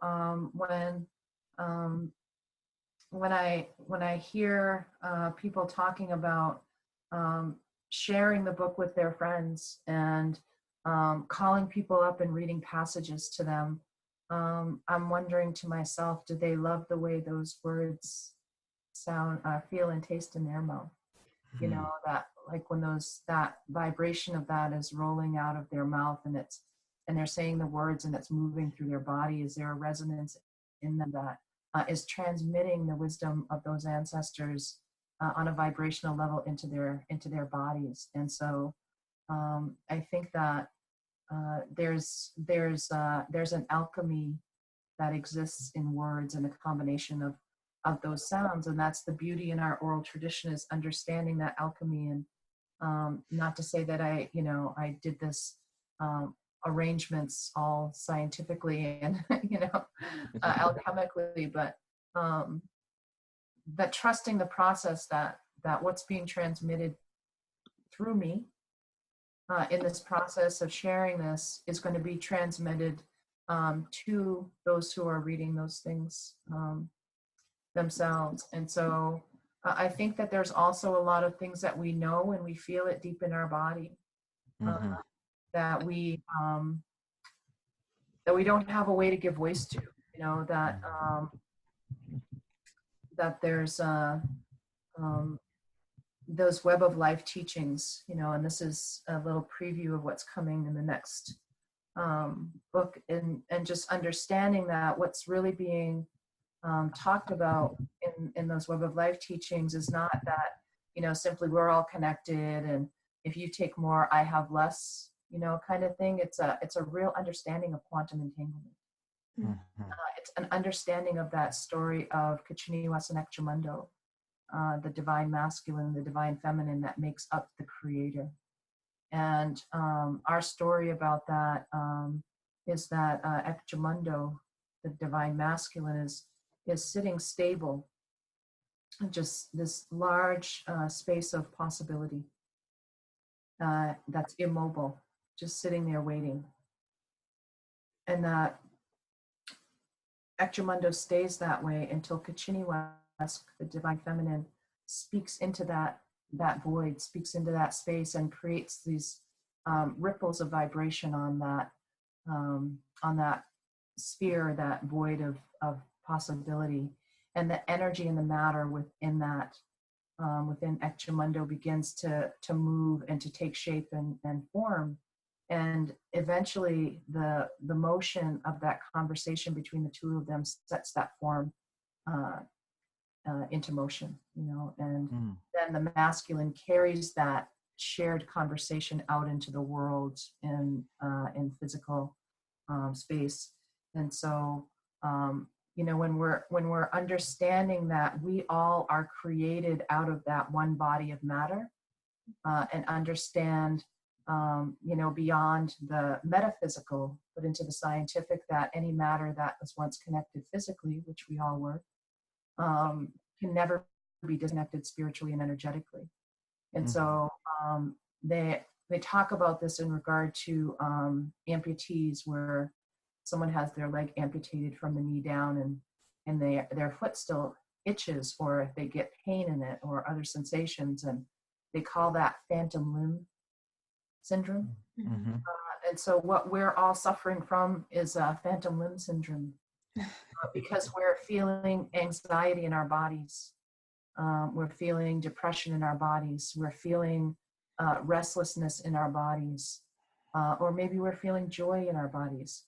when I hear people talking about sharing the book with their friends and calling people up and reading passages to them, I'm wondering to myself, do they love the way those words sound, feel and taste in their mouth? That like when that vibration of that is rolling out of their mouth, and they're saying the words and it's moving through their body, is there a resonance in them that is transmitting the wisdom of those ancestors on a vibrational level into their bodies? And so I think that there's an alchemy that exists in words and a combination of those sounds, and that's the beauty in our oral tradition, is understanding that alchemy. And not to say that I did this arrangements all scientifically and alchemically, but that trusting the process that what's being transmitted through me in this process of sharing this is going to be transmitted to those who are reading those things themselves. And so I think that there's also a lot of things that we know and we feel it deep in our body that we don't have a way to give voice to. That there's those web of life teachings, and this is a little preview of what's coming in the next book, and just understanding that what's really being talked about in those Web of Life teachings is not that, simply we're all connected, and if you take more, I have less, kind of thing. It's a real understanding of quantum entanglement. It's an understanding of that story of Kachiniwas and Ekchamundo, the divine masculine, the divine feminine that makes up the creator. And our story about that is that Ekchamundo, the divine masculine, is sitting stable, just this large space of possibility that's immobile, just sitting there waiting. And that Ekchamundo stays that way until Kachiniwas, the divine feminine, speaks into that void, speaks into that space, and creates these ripples of vibration on that sphere, that void of possibility. And the energy and the matter within that, within Ekchamundo, begins to move and to take shape and form. And eventually the motion of that conversation between the two of them sets that form into motion, and then the masculine carries that shared conversation out into the world in physical space. And so, when we're understanding that we all are created out of that one body of matter, and understand, beyond the metaphysical, but into the scientific, that any matter that was once connected physically, which we all were, can never be disconnected spiritually and energetically. And so they talk about this in regard to amputees, where someone has their leg amputated from the knee down, and their foot still itches, or they get pain in it or other sensations, and they call that phantom limb syndrome. And so what we're all suffering from is phantom limb syndrome, because we're feeling anxiety in our bodies. We're feeling depression in our bodies. We're feeling restlessness in our bodies. Or maybe we're feeling joy in our bodies.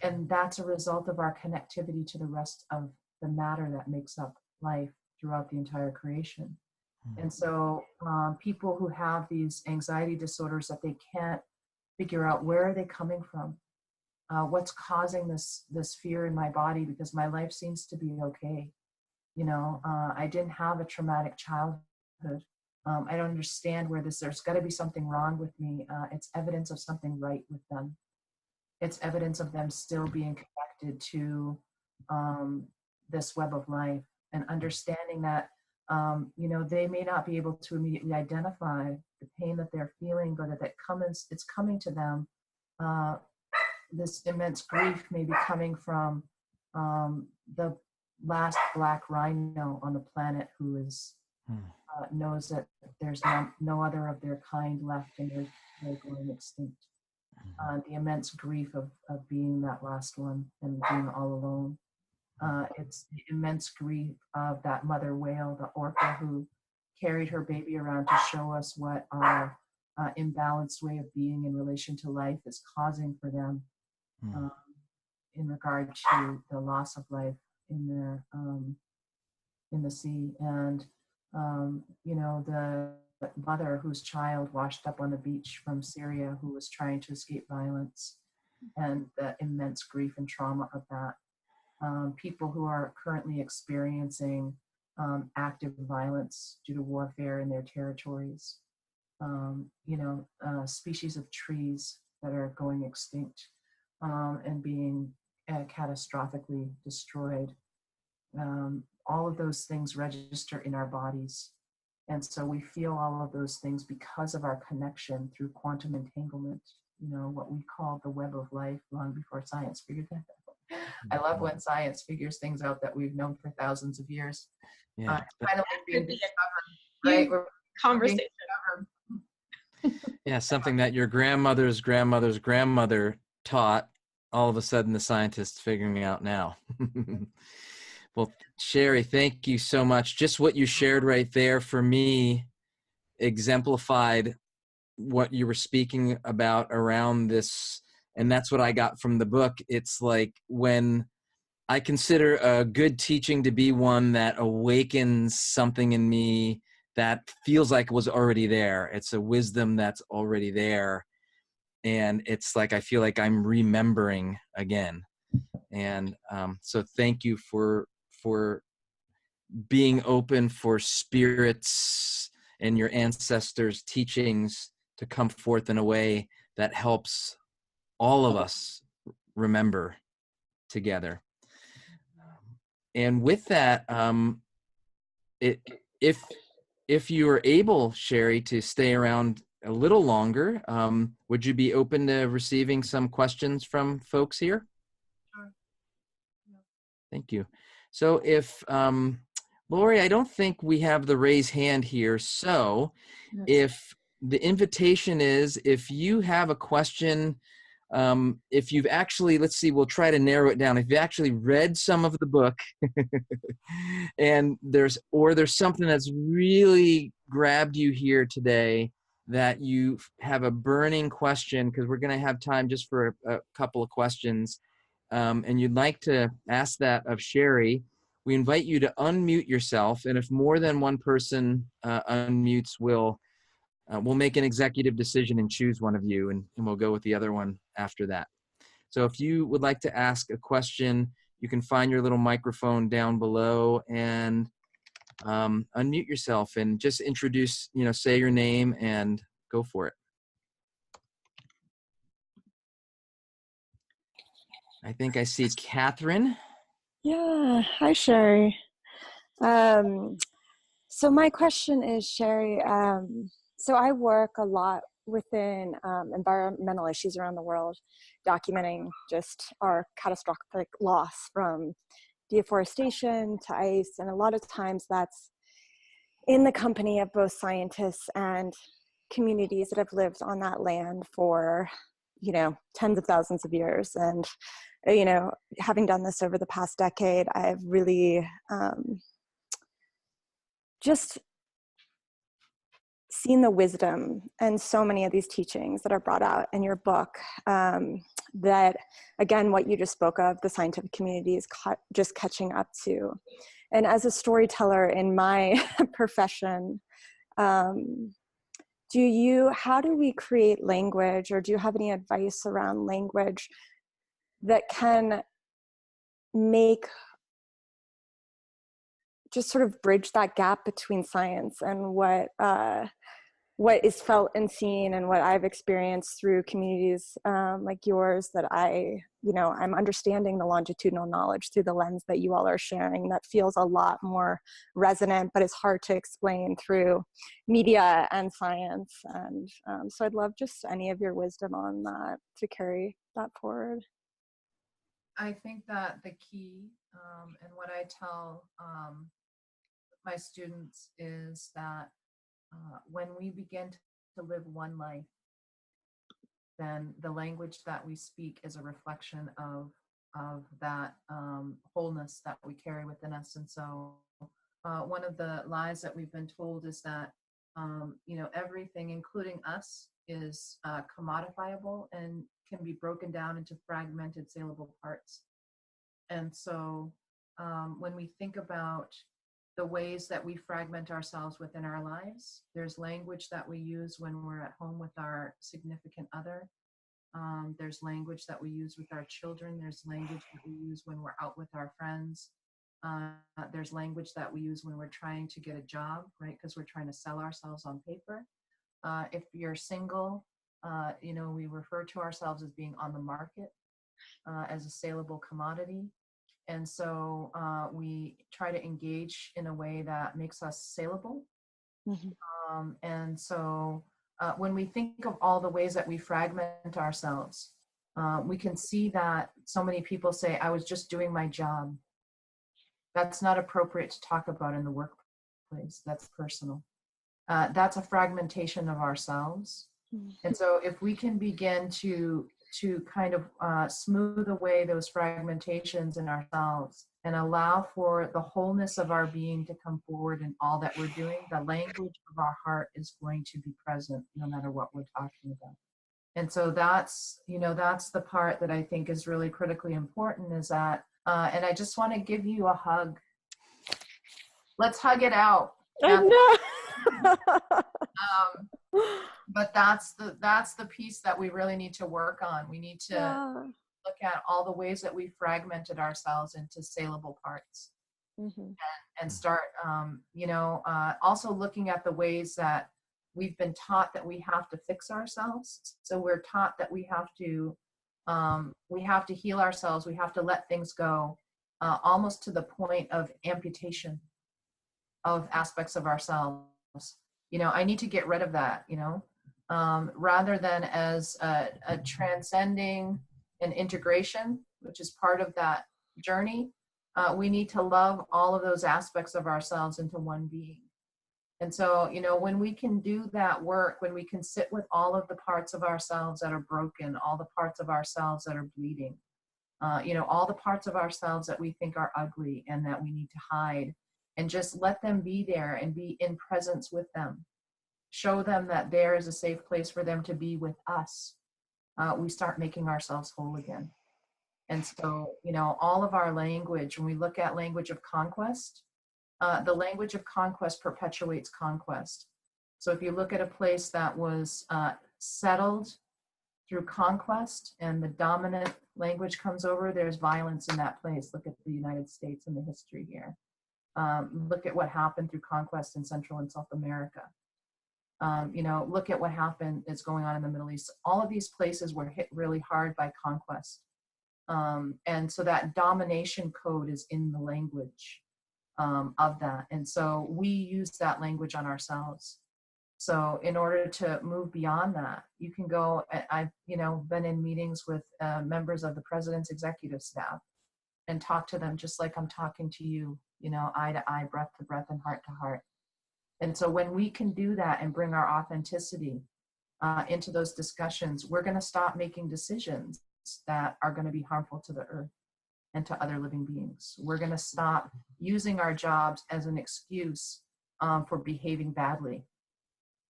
And that's a result of our connectivity to the rest of the matter that makes up life throughout the entire creation. And so people who have these anxiety disorders that they can't figure out, where are they coming from? What's causing this fear in my body? Because my life seems to be okay. I didn't have a traumatic childhood. I don't understand where there's got to be something wrong with me. It's evidence of something right with them. It's evidence of them still being connected to this web of life, and understanding that, they may not be able to immediately identify the pain that they're feeling, but that it's coming to them. This immense grief may be coming from the last black rhino on the planet, who is knows that there's no other of their kind left, and they're going extinct. The immense grief of being that last one and being all alone. It's the immense grief of that mother whale, the orca, who carried her baby around to show us what our imbalanced way of being in relation to life is causing for them, in regard to the loss of life in the sea. And the mother whose child washed up on the beach from Syria, who was trying to escape violence, and the immense grief and trauma of that. People who are currently experiencing active violence due to warfare in their territories. Species of trees that are going extinct and being catastrophically destroyed. All of those things register in our bodies. And so we feel all of those things because of our connection through quantum entanglement, what we call the web of life, long before science figured that out. I love when science figures things out that we've known for thousands of years. Yeah. Finally being discovered, right? Conversation. Yeah, something that your grandmother's grandmother's grandmother taught, all of a sudden the scientists figuring it out now. Well, Sherri, thank you so much. Just what you shared right there for me exemplified what you were speaking about around this. And that's what I got from the book. It's like when I consider a good teaching to be one that awakens something in me that feels like it was already there. It's a wisdom that's already there. And it's like I feel like I'm remembering again. And so thank you for being open for spirits and your ancestors' teachings to come forth in a way that helps all of us remember together. And with that, if you are able, Sherri, to stay around a little longer, would you be open to receiving some questions from folks here? Sure. Yeah. Thank you. So if, Lori, I don't think we have the raise hand here. So if the invitation is, if you have a question, if you've actually, let's see, we'll try to narrow it down. If you actually read some of the book and there's something that's really grabbed you here today that you have a burning question, because we're going to have time just for a couple of questions, and you'd like to ask that of Sherri, we invite you to unmute yourself. And if more than one person unmutes, we'll make an executive decision and choose one of you, and we'll go with the other one after that. So if you would like to ask a question, you can find your little microphone down below and unmute yourself and just introduce, say your name and go for it. I think I see Catherine. Yeah, hi Sherri. So my question is, Sherri, so I work a lot within environmental issues around the world, documenting just our catastrophic loss from deforestation to ice, and a lot of times that's in the company of both scientists and communities that have lived on that land for, tens of thousands of years. And, having done this over the past decade, I've really just seen the wisdom and so many of these teachings that are brought out in your book, that, again, what you just spoke of, the scientific community is just catching up to. And as a storyteller in my profession, how do we create language, or do you have any advice around language that can make, just sort of bridge that gap between science and what is felt and seen, and what I've experienced through communities like yours, that I'm understanding the longitudinal knowledge through the lens that you all are sharing, that feels a lot more resonant, but it's hard to explain through media and science. And so I'd love just any of your wisdom on that to carry that forward. I think that the key, and what I tell my students, is that when we begin to live one life, then the language that we speak is a reflection of that wholeness that we carry within us. And so one of the lies that we've been told is that everything, including us, is commodifiable and can be broken down into fragmented, saleable parts. And so when we think about the ways that we fragment ourselves within our lives, there's language that we use when we're at home with our significant other. There's language that we use with our children. There's language that we use when we're out with our friends. There's language that we use when we're trying to get a job, right? Because we're trying to sell ourselves on paper. If you're single, we refer to ourselves as being on the market, as a saleable commodity. And so we try to engage in a way that makes us saleable. Mm-hmm. And so when we think of all the ways that we fragment ourselves, we can see that so many people say, I was just doing my job. That's not appropriate to talk about in the workplace. That's personal. That's a fragmentation of ourselves. Mm-hmm. And so if we can begin to kind of smooth away those fragmentations in ourselves and allow for the wholeness of our being to come forward in all that we're doing, the language of our heart is going to be present no matter what we're talking about. And so that's the part that I think is really critically important, is that And I just want to give you a hug. Let's hug it out. I know. But that's the piece that we really need to work on. We need to Yeah. look at all the ways that we fragmented ourselves into saleable parts, and start, also looking at the ways that we've been taught that we have to fix ourselves. So we're taught that we have to heal ourselves. We have to let things go, almost to the point of amputation of aspects of ourselves. I need to get rid of that, rather than as a transcending an integration, which is part of that journey. We need to love all of those aspects of ourselves into one being. And so, when we can do that work, when we can sit with all of the parts of ourselves that are broken, all the parts of ourselves that are bleeding, all the parts of ourselves that we think are ugly and that we need to hide, and just let them be there and be in presence with them. Show them that there is a safe place for them to be with us. We start making ourselves whole again. And so, all of our language, when we look at language of conquest, the language of conquest perpetuates conquest. So if you look at a place that was settled through conquest and the dominant language comes over, there's violence in that place. Look at the United States and the history here. Look at what happened through conquest in Central and South America. Look at what happened is going on in the Middle East. All of these places were hit really hard by conquest. And so that domination code is in the language of that. And so we use that language on ourselves. So in order to move beyond that, you can go, I've, been in meetings with members of the president's executive staff and talk to them just like I'm talking to you, eye to eye, breath to breath, and heart to heart. And so when we can do that and bring our authenticity into those discussions, we're going to stop making decisions that are going to be harmful to the earth and to other living beings. We're going to stop using our jobs as an excuse for behaving badly,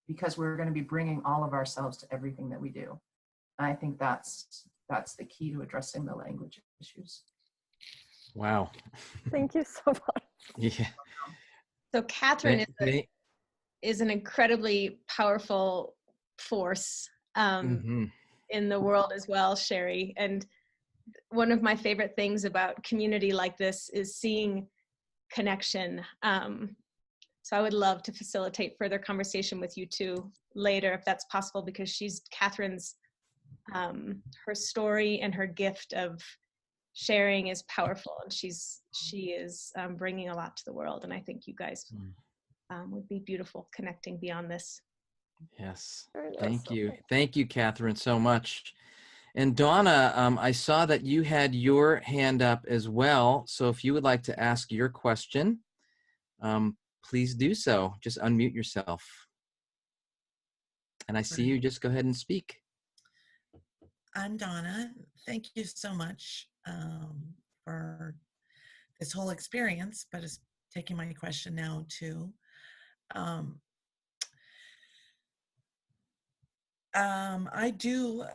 because we're going to be bringing all of ourselves to everything that we do. And I think that's the key to addressing the language issues. Wow. Thank you so much. Yeah. So Catherine is an incredibly powerful force in the world as well, Sherri. And one of my favorite things about community like this is seeing connection. So I would love to facilitate further conversation with you two later, if that's possible, because Catherine's, her story and her gift of sharing is powerful, and she is bringing a lot to the world. And I think you guys would be beautiful connecting beyond this. Yes. Thank you, Catherine, so much. And Donna, I saw that you had your hand up as well. So if you would like to ask your question, please do so. Just unmute yourself. And I see you. Just go ahead and speak. I'm Donna. Thank you so much for this whole experience, but it's taking my question now too. I do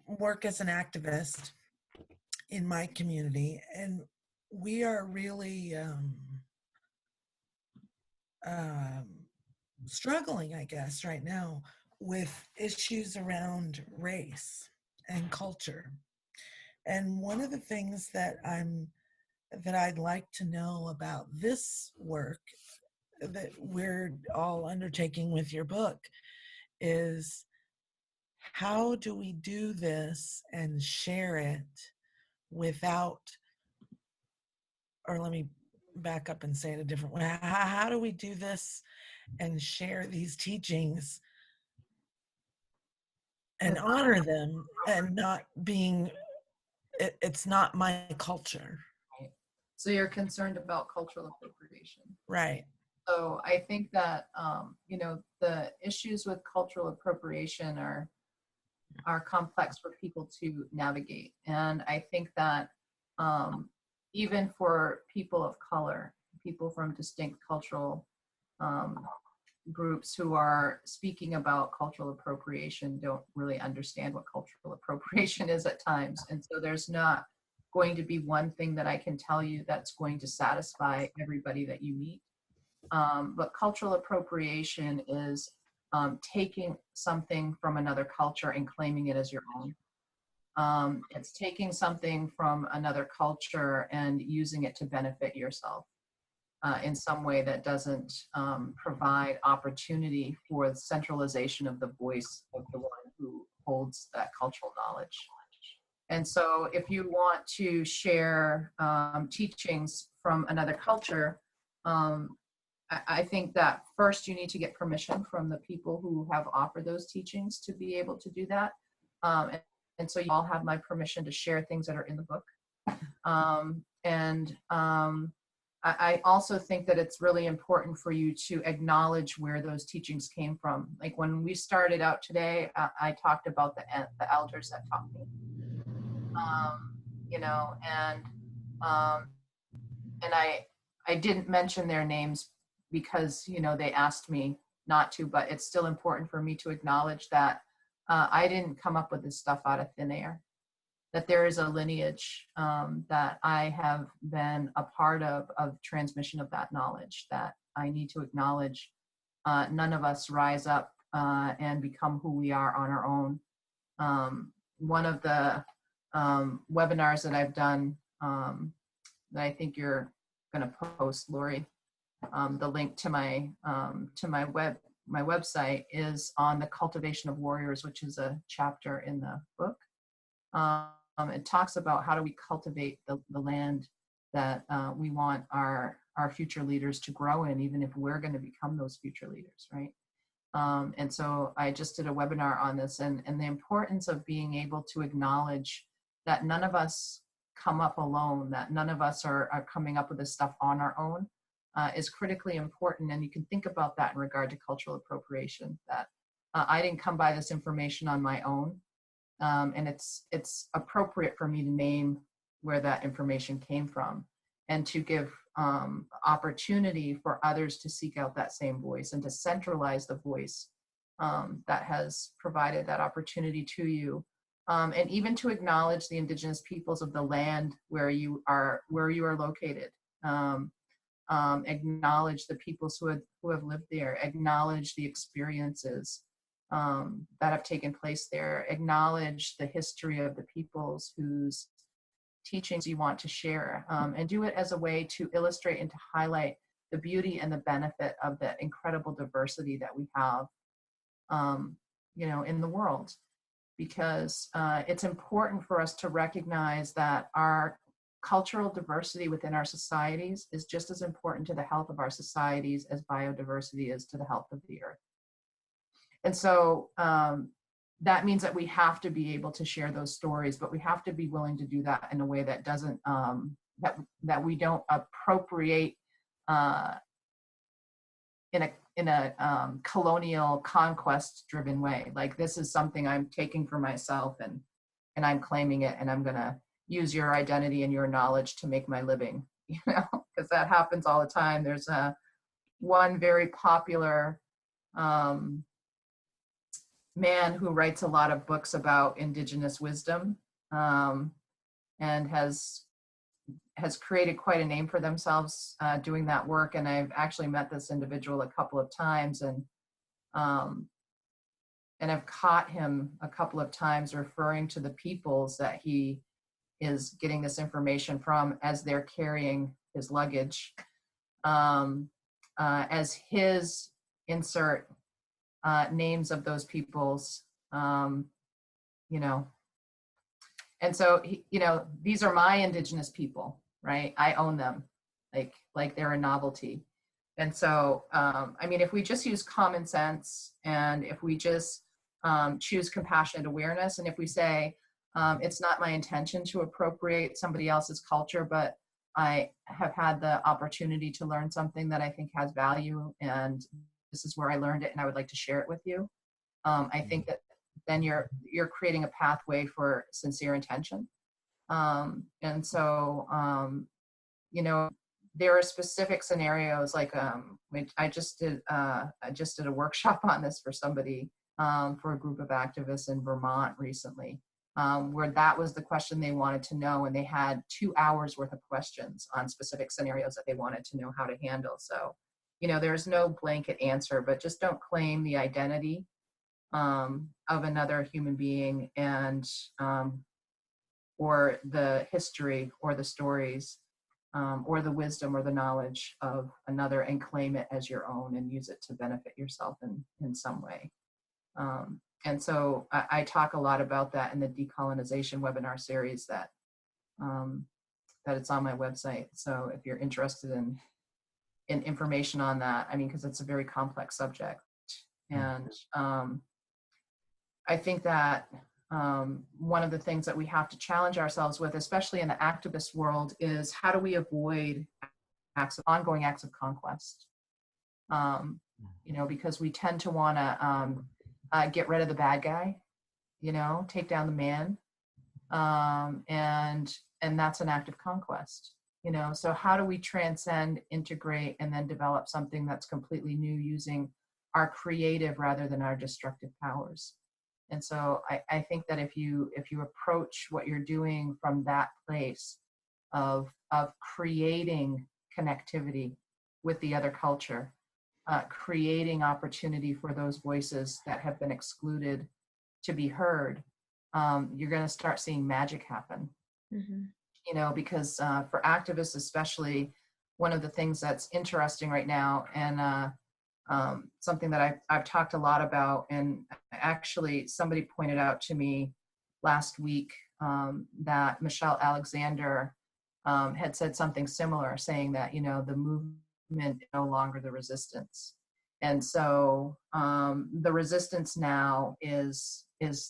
work as an activist in my community, and we are really struggling, I guess, right now with issues around race and culture. And one of the things that I'd like to know about this work that we're all undertaking with your book is, how do we do this and share it without, or let me back up and say it a different way. How do we do this and share these teachings and honor them, and not being, it's not my culture. Right. So you're concerned about cultural appropriation. Right. So I think that, the issues with cultural appropriation are complex for people to navigate. And I think that even for people of color, people from distinct cultural groups who are speaking about cultural appropriation don't really understand what cultural appropriation is at times. And so there's not going to be one thing that I can tell you that's going to satisfy everybody that you meet. But cultural appropriation is taking something from another culture and claiming it as your own. It's taking something from another culture and using it to benefit yourself in some way that doesn't provide opportunity for the centralization of the voice of the one who holds that cultural knowledge. And so if you want to share teachings from another culture, I think that first you need to get permission from the people who have offered those teachings to be able to do that. And so you all have my permission to share things that are in the book. I also think that it's really important for you to acknowledge where those teachings came from. Like when we started out today, I talked about the elders that taught me, you know, and I didn't mention their names because, you know, they asked me not to, but it's still important for me to acknowledge that I didn't come up with this stuff out of thin air, that there is a lineage that I have been a part of transmission of that knowledge, that I need to acknowledge. None of us rise up and become who we are on our own. One of the webinars that I've done that I think you're going to post, Lori, the link to my website is on the cultivation of warriors, which is a chapter in the book. It talks about how do we cultivate the land that we want our future leaders to grow in, even if we're going to become those future leaders, right? And so I just did a webinar on this and the importance of being able to acknowledge that none of us come up alone, that none of us are coming up with this stuff on our own is critically important. And you can think about that in regard to cultural appropriation, that I didn't come by this information on my own. And it's appropriate for me to name where that information came from and to give opportunity for others to seek out that same voice and to centralize the voice that has provided that opportunity to you. And even to acknowledge the indigenous peoples of the land where you are located. Acknowledge the peoples who have lived there, acknowledge the experiences that have taken place there, acknowledge the history of the peoples whose teachings you want to share, and do it as a way to illustrate and to highlight the beauty and the benefit of the incredible diversity that we have, you know, in the world. Because it's important for us to recognize that our cultural diversity within our societies is just as important to the health of our societies as biodiversity is to the health of the earth. And so that means that we have to be able to share those stories, but we have to be willing to do that in a way that doesn't, that we don't appropriate in a colonial conquest driven way. Like, this is something I'm taking for myself and I'm claiming it, and I'm gonna use your identity and your knowledge to make my living, you know, because that happens all the time. There's one very popular man who writes a lot of books about indigenous wisdom and has created quite a name for themselves doing that work. And I've actually met this individual a couple of times, and I've caught him a couple of times referring to the peoples that he is getting this information from as they're carrying his luggage, as his insert names of those peoples, you know. And so, you know, these are my indigenous people, right? I own them, like they're a novelty. And so, I mean, if we just use common sense, and if we just choose compassionate awareness, and if we say, it's not my intention to appropriate somebody else's culture, but I have had the opportunity to learn something that I think has value, and this is where I learned it, and I would like to share it with you. I think that then you're creating a pathway for sincere intention. And so, you know, there are specific scenarios, like I just did a workshop on this for somebody, for a group of activists in Vermont recently. where that was the question they wanted to know, and they had 2 hours worth of questions on specific scenarios that they wanted to know how to handle. So, there's no blanket answer, but just don't claim the identity of another human being and or the history or the stories or the wisdom or the knowledge of another, and claim it as your own and use it to benefit yourself in some way. And so I talk a lot about that in the decolonization webinar series that it's on my website. So if you're interested in information on that, because it's a very complex subject. And I think that one of the things that we have to challenge ourselves with, especially in the activist world, is how do we avoid ongoing acts of conquest? Because we tend to want to get rid of the bad guy, take down the man, and that's an act of conquest. So how do we transcend, integrate, and then develop something that's completely new using our creative rather than our destructive powers? And so I think that if you approach what you're doing from that place of creating connectivity with the other culture, creating opportunity for those voices that have been excluded to be heard, you're going to start seeing magic happen. Mm-hmm. Because for activists especially, one of the things that's interesting right now, and something that I've talked a lot about, and actually somebody pointed out to me last week that Michelle Alexander had said something similar, saying that, the movement is no longer the resistance. And so the resistance now is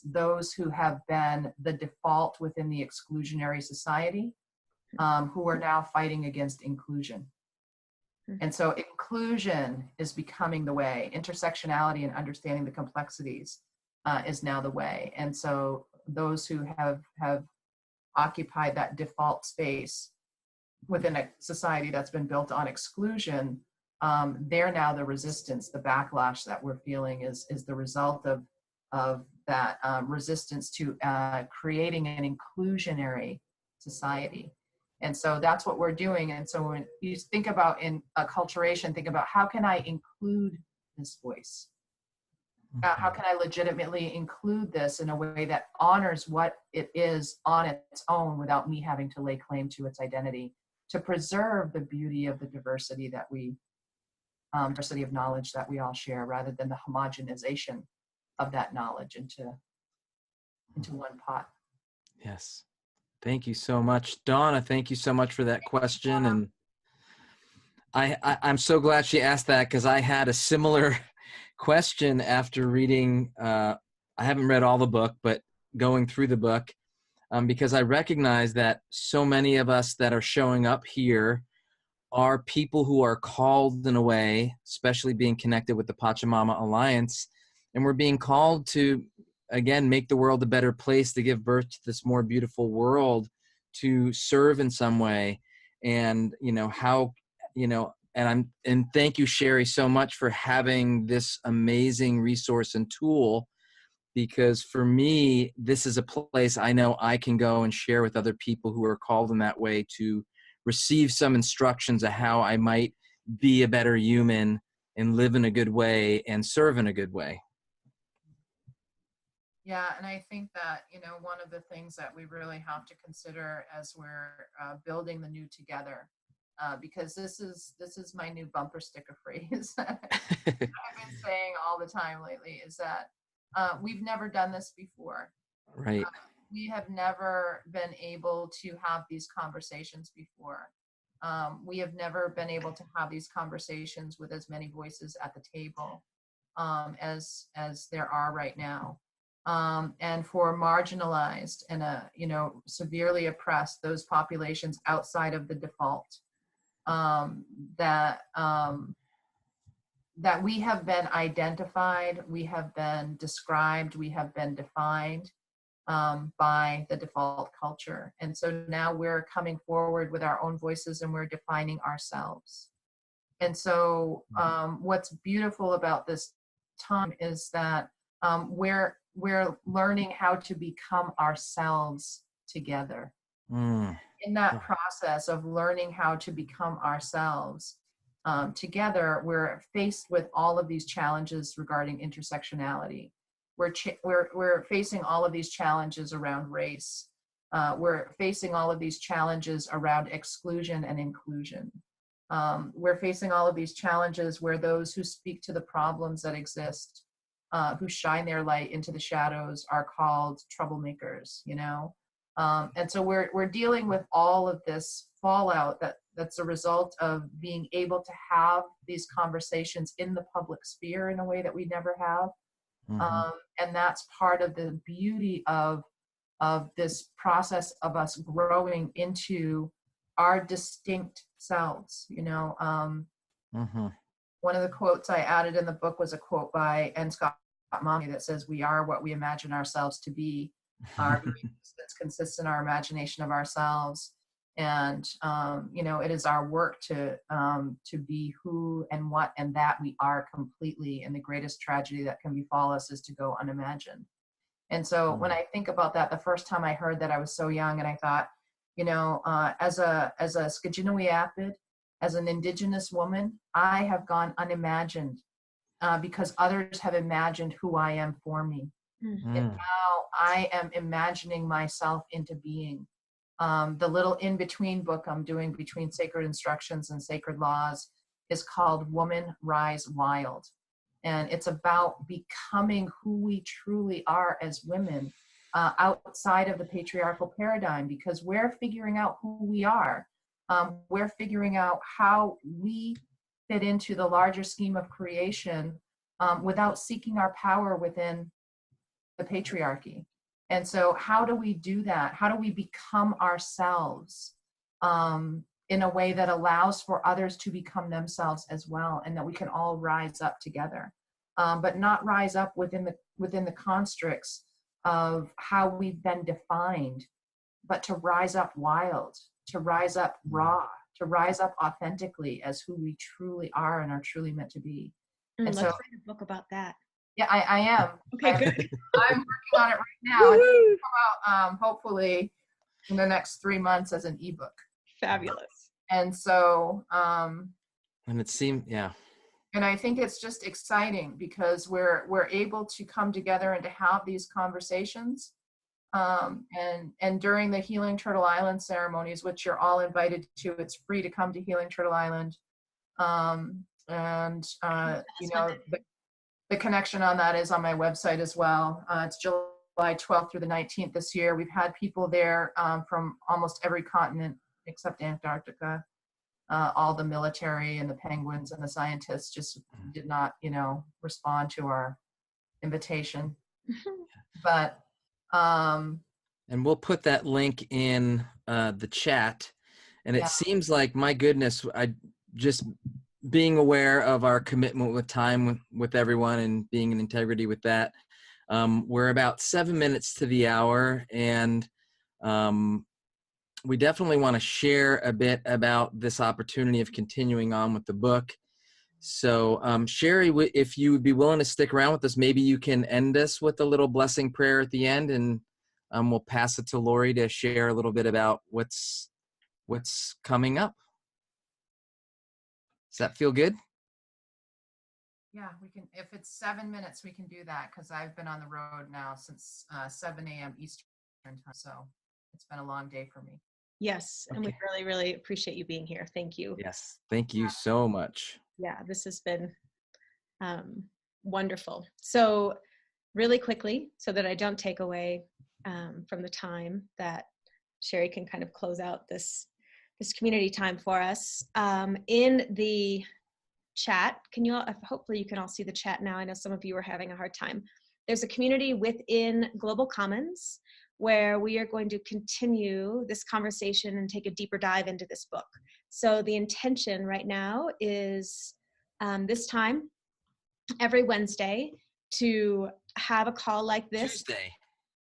those who have been the default within the exclusionary society, who are now fighting against inclusion. And so inclusion is becoming the way. Intersectionality and understanding the complexities is now the way. And so those who have occupied that default space within a society that's been built on exclusion, they're now the resistance. The backlash that we're feeling is the result of that resistance to creating an inclusionary society. And so that's what we're doing. And so when you think about in acculturation, think about, how can I include this voice? How can I legitimately include this in a way that honors what it is on its own without me having to lay claim to its identity, to preserve the beauty of the diversity that diversity of knowledge that we all share, rather than the homogenization of that knowledge into one pot. Yes. Thank you so much, Donna. Thank you so much for that question. And I'm so glad she asked that, because I had a similar question after reading, I haven't read all the book, but going through the book, because I recognize that so many of us that are showing up here are people who are called in a way, especially being connected with the Pachamama Alliance, and we're being called to, again, make the world a better place, to give birth to this more beautiful world, to serve in some way. And, and thank you, Sherri, so much for having this amazing resource and tool, because for me, this is a place I know I can go and share with other people who are called in that way, to receive some instructions of how I might be a better human and live in a good way and serve in a good way. Yeah, and I think that, one of the things that we really have to consider as we're building the new together, because this is my new bumper sticker phrase I've been saying all the time lately, is that we've never done this before. Right. We have never been able to have these conversations before. We have never been able to have these conversations with as many voices at the table as there are right now. And for marginalized and severely oppressed, those populations outside of the default, that we have been identified, we have been described, we have been defined by the default culture. And so now we're coming forward with our own voices, and we're defining ourselves. And so what's beautiful about this time is that we're we're learning how to become ourselves together. Mm. In that process of learning how to become ourselves together, we're faced with all of these challenges regarding intersectionality. We're facing all of these challenges around race. We're facing all of these challenges around exclusion and inclusion. We're facing all of these challenges where those who speak to the problems that exist, who shine their light into the shadows, are called troublemakers, you know? And so we're dealing with all of this fallout that's a result of being able to have these conversations in the public sphere in a way that we never have. And that's part of the beauty of this process of us growing into our distinct selves, you know. One of the quotes I added in the book was a quote by N. Scott Mommy that says, "We are what we imagine ourselves to be. Our existence consists in our imagination of ourselves." And you know, it is our work to be who and what and that we are completely. And the greatest tragedy that can befall us is to go unimagined. And so when I think about that, the first time I heard that, I was so young, and I thought, you know, as a Skajinawiapid, as an Indigenous woman, I have gone unimagined because others have imagined who I am for me. And now I am imagining myself into being. The little in-between book I'm doing between Sacred Instructions and Sacred Laws is called Woman Rise Wild. And it's about becoming who we truly are as women outside of the patriarchal paradigm, because we're figuring out who we are. We're figuring out how we fit into the larger scheme of creation without seeking our power within the patriarchy. And so how do we do that? How do we become ourselves in a way that allows for others to become themselves as well, and that we can all rise up together, but not rise up within the constructs of how we've been defined, but to rise up wild, to rise up raw, to rise up authentically as who we truly are and are truly meant to be. And Let's so, write a book about that. yeah, I am. Okay, good. I'm working on it right now. It's come out hopefully in the next 3 months as an ebook. Fabulous. And so, and it seemed, yeah. And I think it's just exciting because we're able to come together and to have these conversations. And during the Healing Turtle Island ceremonies, which you're all invited to, it's free to come to Healing Turtle Island. You know, the connection on that is on my website as well. It's July 12th through the 19th this year. We've had people there from almost every continent except Antarctica. All the military and the penguins and the scientists just did not, you know, respond to our invitation. But and we'll put that link in the chat. And it seems like, my goodness, I just being aware of our commitment with time with everyone and being in integrity with that. We're about 7 minutes to the hour, and we definitely want to share a bit about this opportunity of continuing on with the book. So Sherri, if you would be willing to stick around with us, maybe you can end us with a little blessing prayer at the end, and we'll pass it to Lori to share a little bit about what's coming up. Does that feel good? yeah, we can, if it's 7 minutes, we can do that, because I've been on the road now since 7 a.m. Eastern time, so it's been a long day for me. Yes, and we really, really appreciate you being here. Thank you. Yes, thank you so much. Yeah, this has been wonderful. So really quickly, so that I don't take away from the time that Sherri can kind of close out this community time for us. In the chat, can you all, hopefully you can all see the chat now. I know some of you are having a hard time. There's a community within Global Commons where we are going to continue this conversation and take a deeper dive into this book. So the intention right now is this time every Wednesday to have a call like this.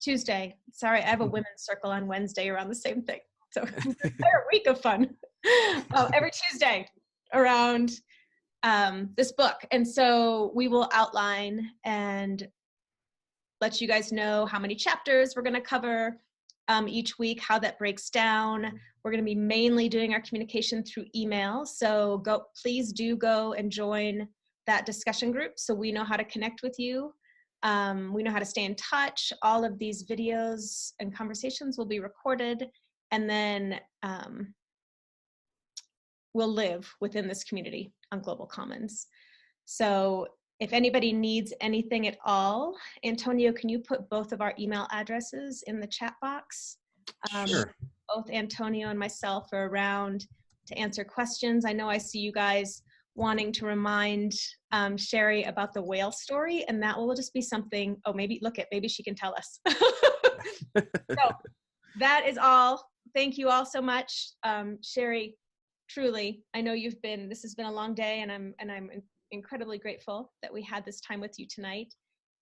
Tuesday. Sorry, I have a women's circle on Wednesday around the same thing. So entire week of fun. Every Tuesday around this book. And so we will outline and let you guys know how many chapters we're going to cover each week, how that breaks down. We're going to be mainly doing our communication through email. So please do go and join that discussion group so we know how to connect with you. We know how to stay in touch. All of these videos and conversations will be recorded, and then will live within this community on Global Commons. So if anybody needs anything at all, Antonio, can you put both of our email addresses in the chat box? Sure. Both Antonio and myself are around to answer questions. I know I see you guys wanting to remind Sherri about the whale story, and that will just be something, oh, maybe she can tell us. So that is all. Thank you all so much. Sherri, truly, I know this has been a long day, and I'm incredibly grateful that we had this time with you tonight.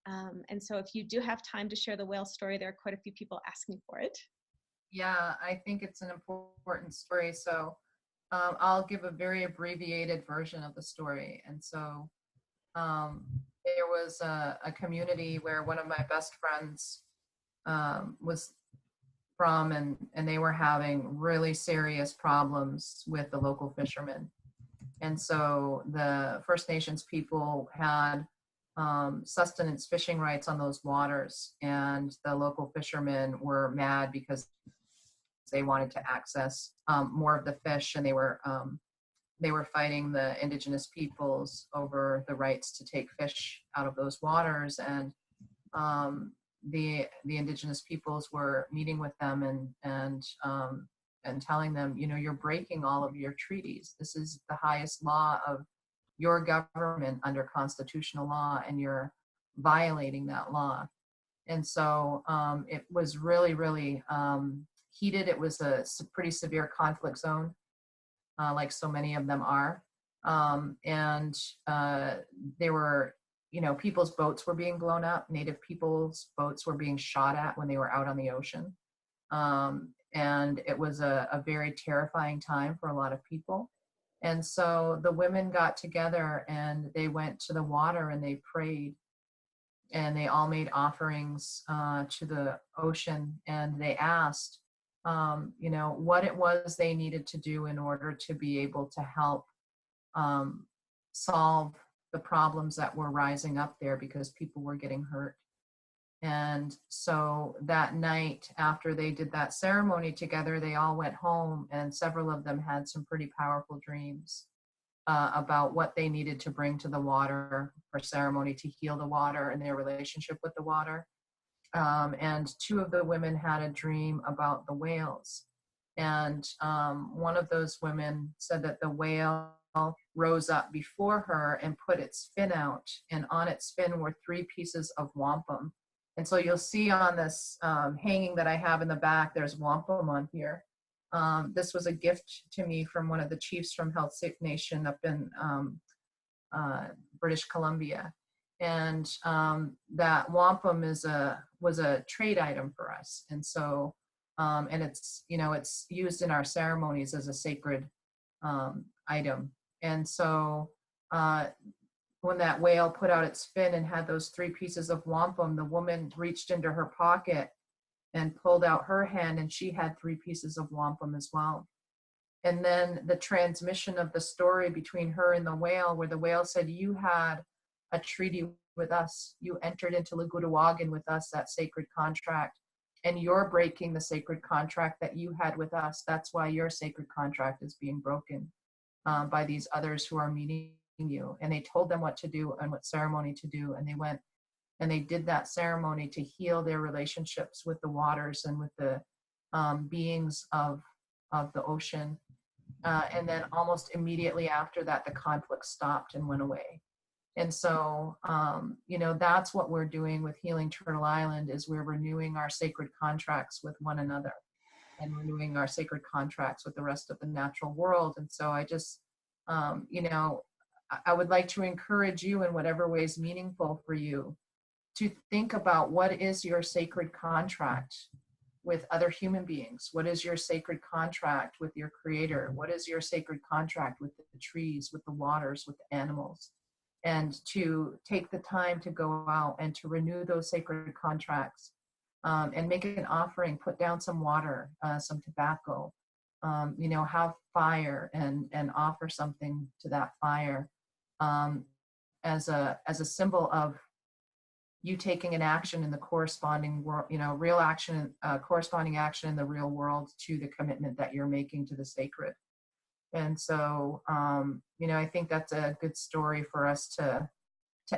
And so if you do have time to share the whale story, there are quite a few people asking for it. Yeah, I think it's an important story. So I'll give a very abbreviated version of the story. And so there was a community where one of my best friends was from, and they were having really serious problems with the local fishermen. And so the First Nations people had sustenance fishing rights on those waters, and the local fishermen were mad because they wanted to access more of the fish, and they were fighting the Indigenous peoples over the rights to take fish out of those waters. And the Indigenous peoples were meeting with them and telling them, you're breaking all of your treaties. This is the highest law of your government under constitutional law, and you're violating that law. And so it was really, really heated. It was a pretty severe conflict zone, like so many of them are. And they were, people's boats were being blown up. Native people's boats were being shot at when they were out on the ocean. And it was a very terrifying time for a lot of people. And so the women got together and they went to the water and they prayed, and they all made offerings to the ocean, and they asked, what it was they needed to do in order to be able to help solve the problems that were rising up there, because people were getting hurt. And so that night, after they did that ceremony together, they all went home, and several of them had some pretty powerful dreams about what they needed to bring to the water for ceremony to heal the water and their relationship with the water. And two of the women had a dream about the whales. And one of those women said that the whale rose up before her and put its fin out, and on its fin were 3 pieces of wampum. And so you'll see on this hanging that I have in the back, there's wampum on here. This was a gift to me from one of the chiefs from Heiltsuk Nation up in British Columbia. And that wampum was a trade item for us. And so, and it's used in our ceremonies as a sacred item. And so when that whale put out its fin and had those 3 pieces of wampum, the woman reached into her pocket and pulled out her hand, and she had 3 pieces of wampum as well. And then the transmission of the story between her and the whale, where the whale said, you had a treaty with us. You entered into Lagutawagan with us, that sacred contract, and you're breaking the sacred contract that you had with us. That's why your sacred contract is being broken by these others who are meeting you. And they told them what to do and what ceremony to do, and they went and they did that ceremony to heal their relationships with the waters and with the beings of the ocean. And then almost immediately after that, the conflict stopped and went away. And so, that's what we're doing with Healing Turtle Island, is we're renewing our sacred contracts with one another and renewing our sacred contracts with the rest of the natural world. And so I just, I would like to encourage you in whatever way is meaningful for you to think about, what is your sacred contract with other human beings? What is your sacred contract with your creator? What is your sacred contract with the trees, with the waters, with the animals? and to take the time to go out and to renew those sacred contracts, and make an offering, put down some water, some tobacco, have fire and offer something to that fire, as a symbol of you taking an action in the corresponding world, real action, corresponding action in the real world to the commitment that you're making to the sacred. And so, I think that's a good story for us to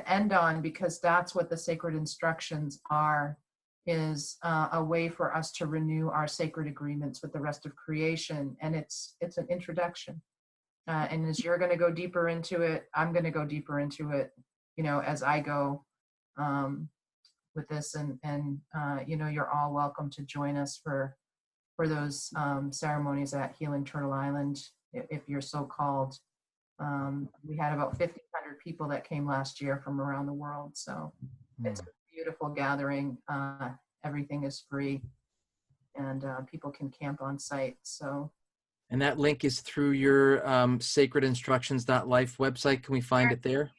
end on, because that's what the sacred instructions are, is a way for us to renew our sacred agreements with the rest of creation. And it's an introduction. And as you're going to go deeper into it, I'm going to go deeper into it, as I go with this. And you're all welcome to join us for those ceremonies at Healing Turtle Island, if you're so called. We had about 1,500 people that came last year from around the world. So it's a beautiful gathering. Everything is free, and people can camp on site. So. And that link is through your sacredinstructions.life website. Can we find it there?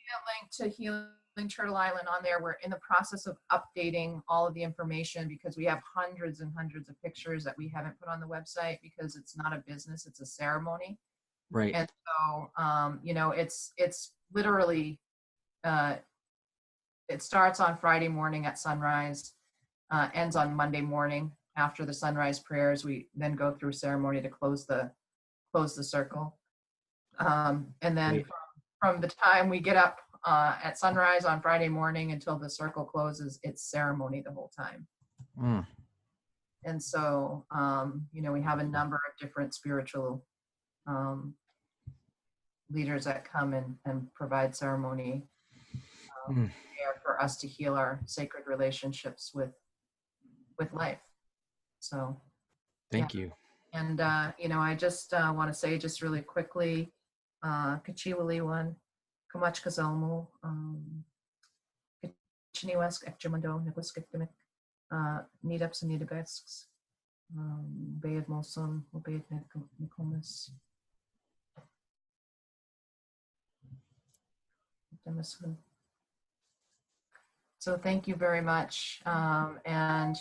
Link to Healing Turtle Island on there. We're in the process of updating all of the information, because we have hundreds and hundreds of pictures that we haven't put on the website, because it's not a business, it's a ceremony. Right. And so, it's literally, it starts on Friday morning at sunrise, ends on Monday morning after the sunrise prayers. We then go through ceremony to close the circle. And then from the time we get up at sunrise on Friday morning until the circle closes, it's ceremony the whole time. And so, we have a number of different spiritual leaders that come and provide ceremony there for us to heal our sacred relationships with life. So thank you. And I just want to say, just really quickly, Kachiwaliwan, Kamachkazalmo, Kachiniwask, Ekjamando, Niguskikdimik, Needups and Needabesks, Bayad Molson, Bayad Nikomas. So thank you very much. And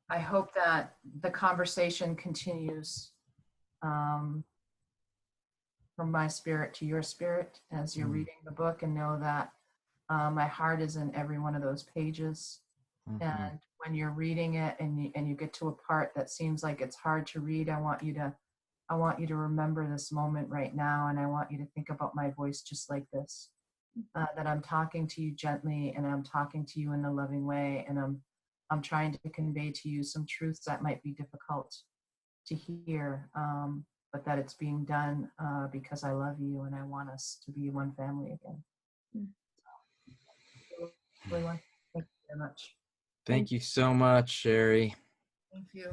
I hope that the conversation continues from my spirit to your spirit as you're reading the book, and know that my heart is in every one of those pages. And when you're reading it and you get to a part that seems like it's hard to read, I want you to remember this moment right now, and I want you to think about my voice just like this, that I'm talking to you gently, and I'm talking to you in a loving way, and I'm trying to convey to you some truths that might be difficult to hear, but that it's being done because I love you and I want us to be one family again. Thank you very much. Thank you so much, Sherri. Thank you.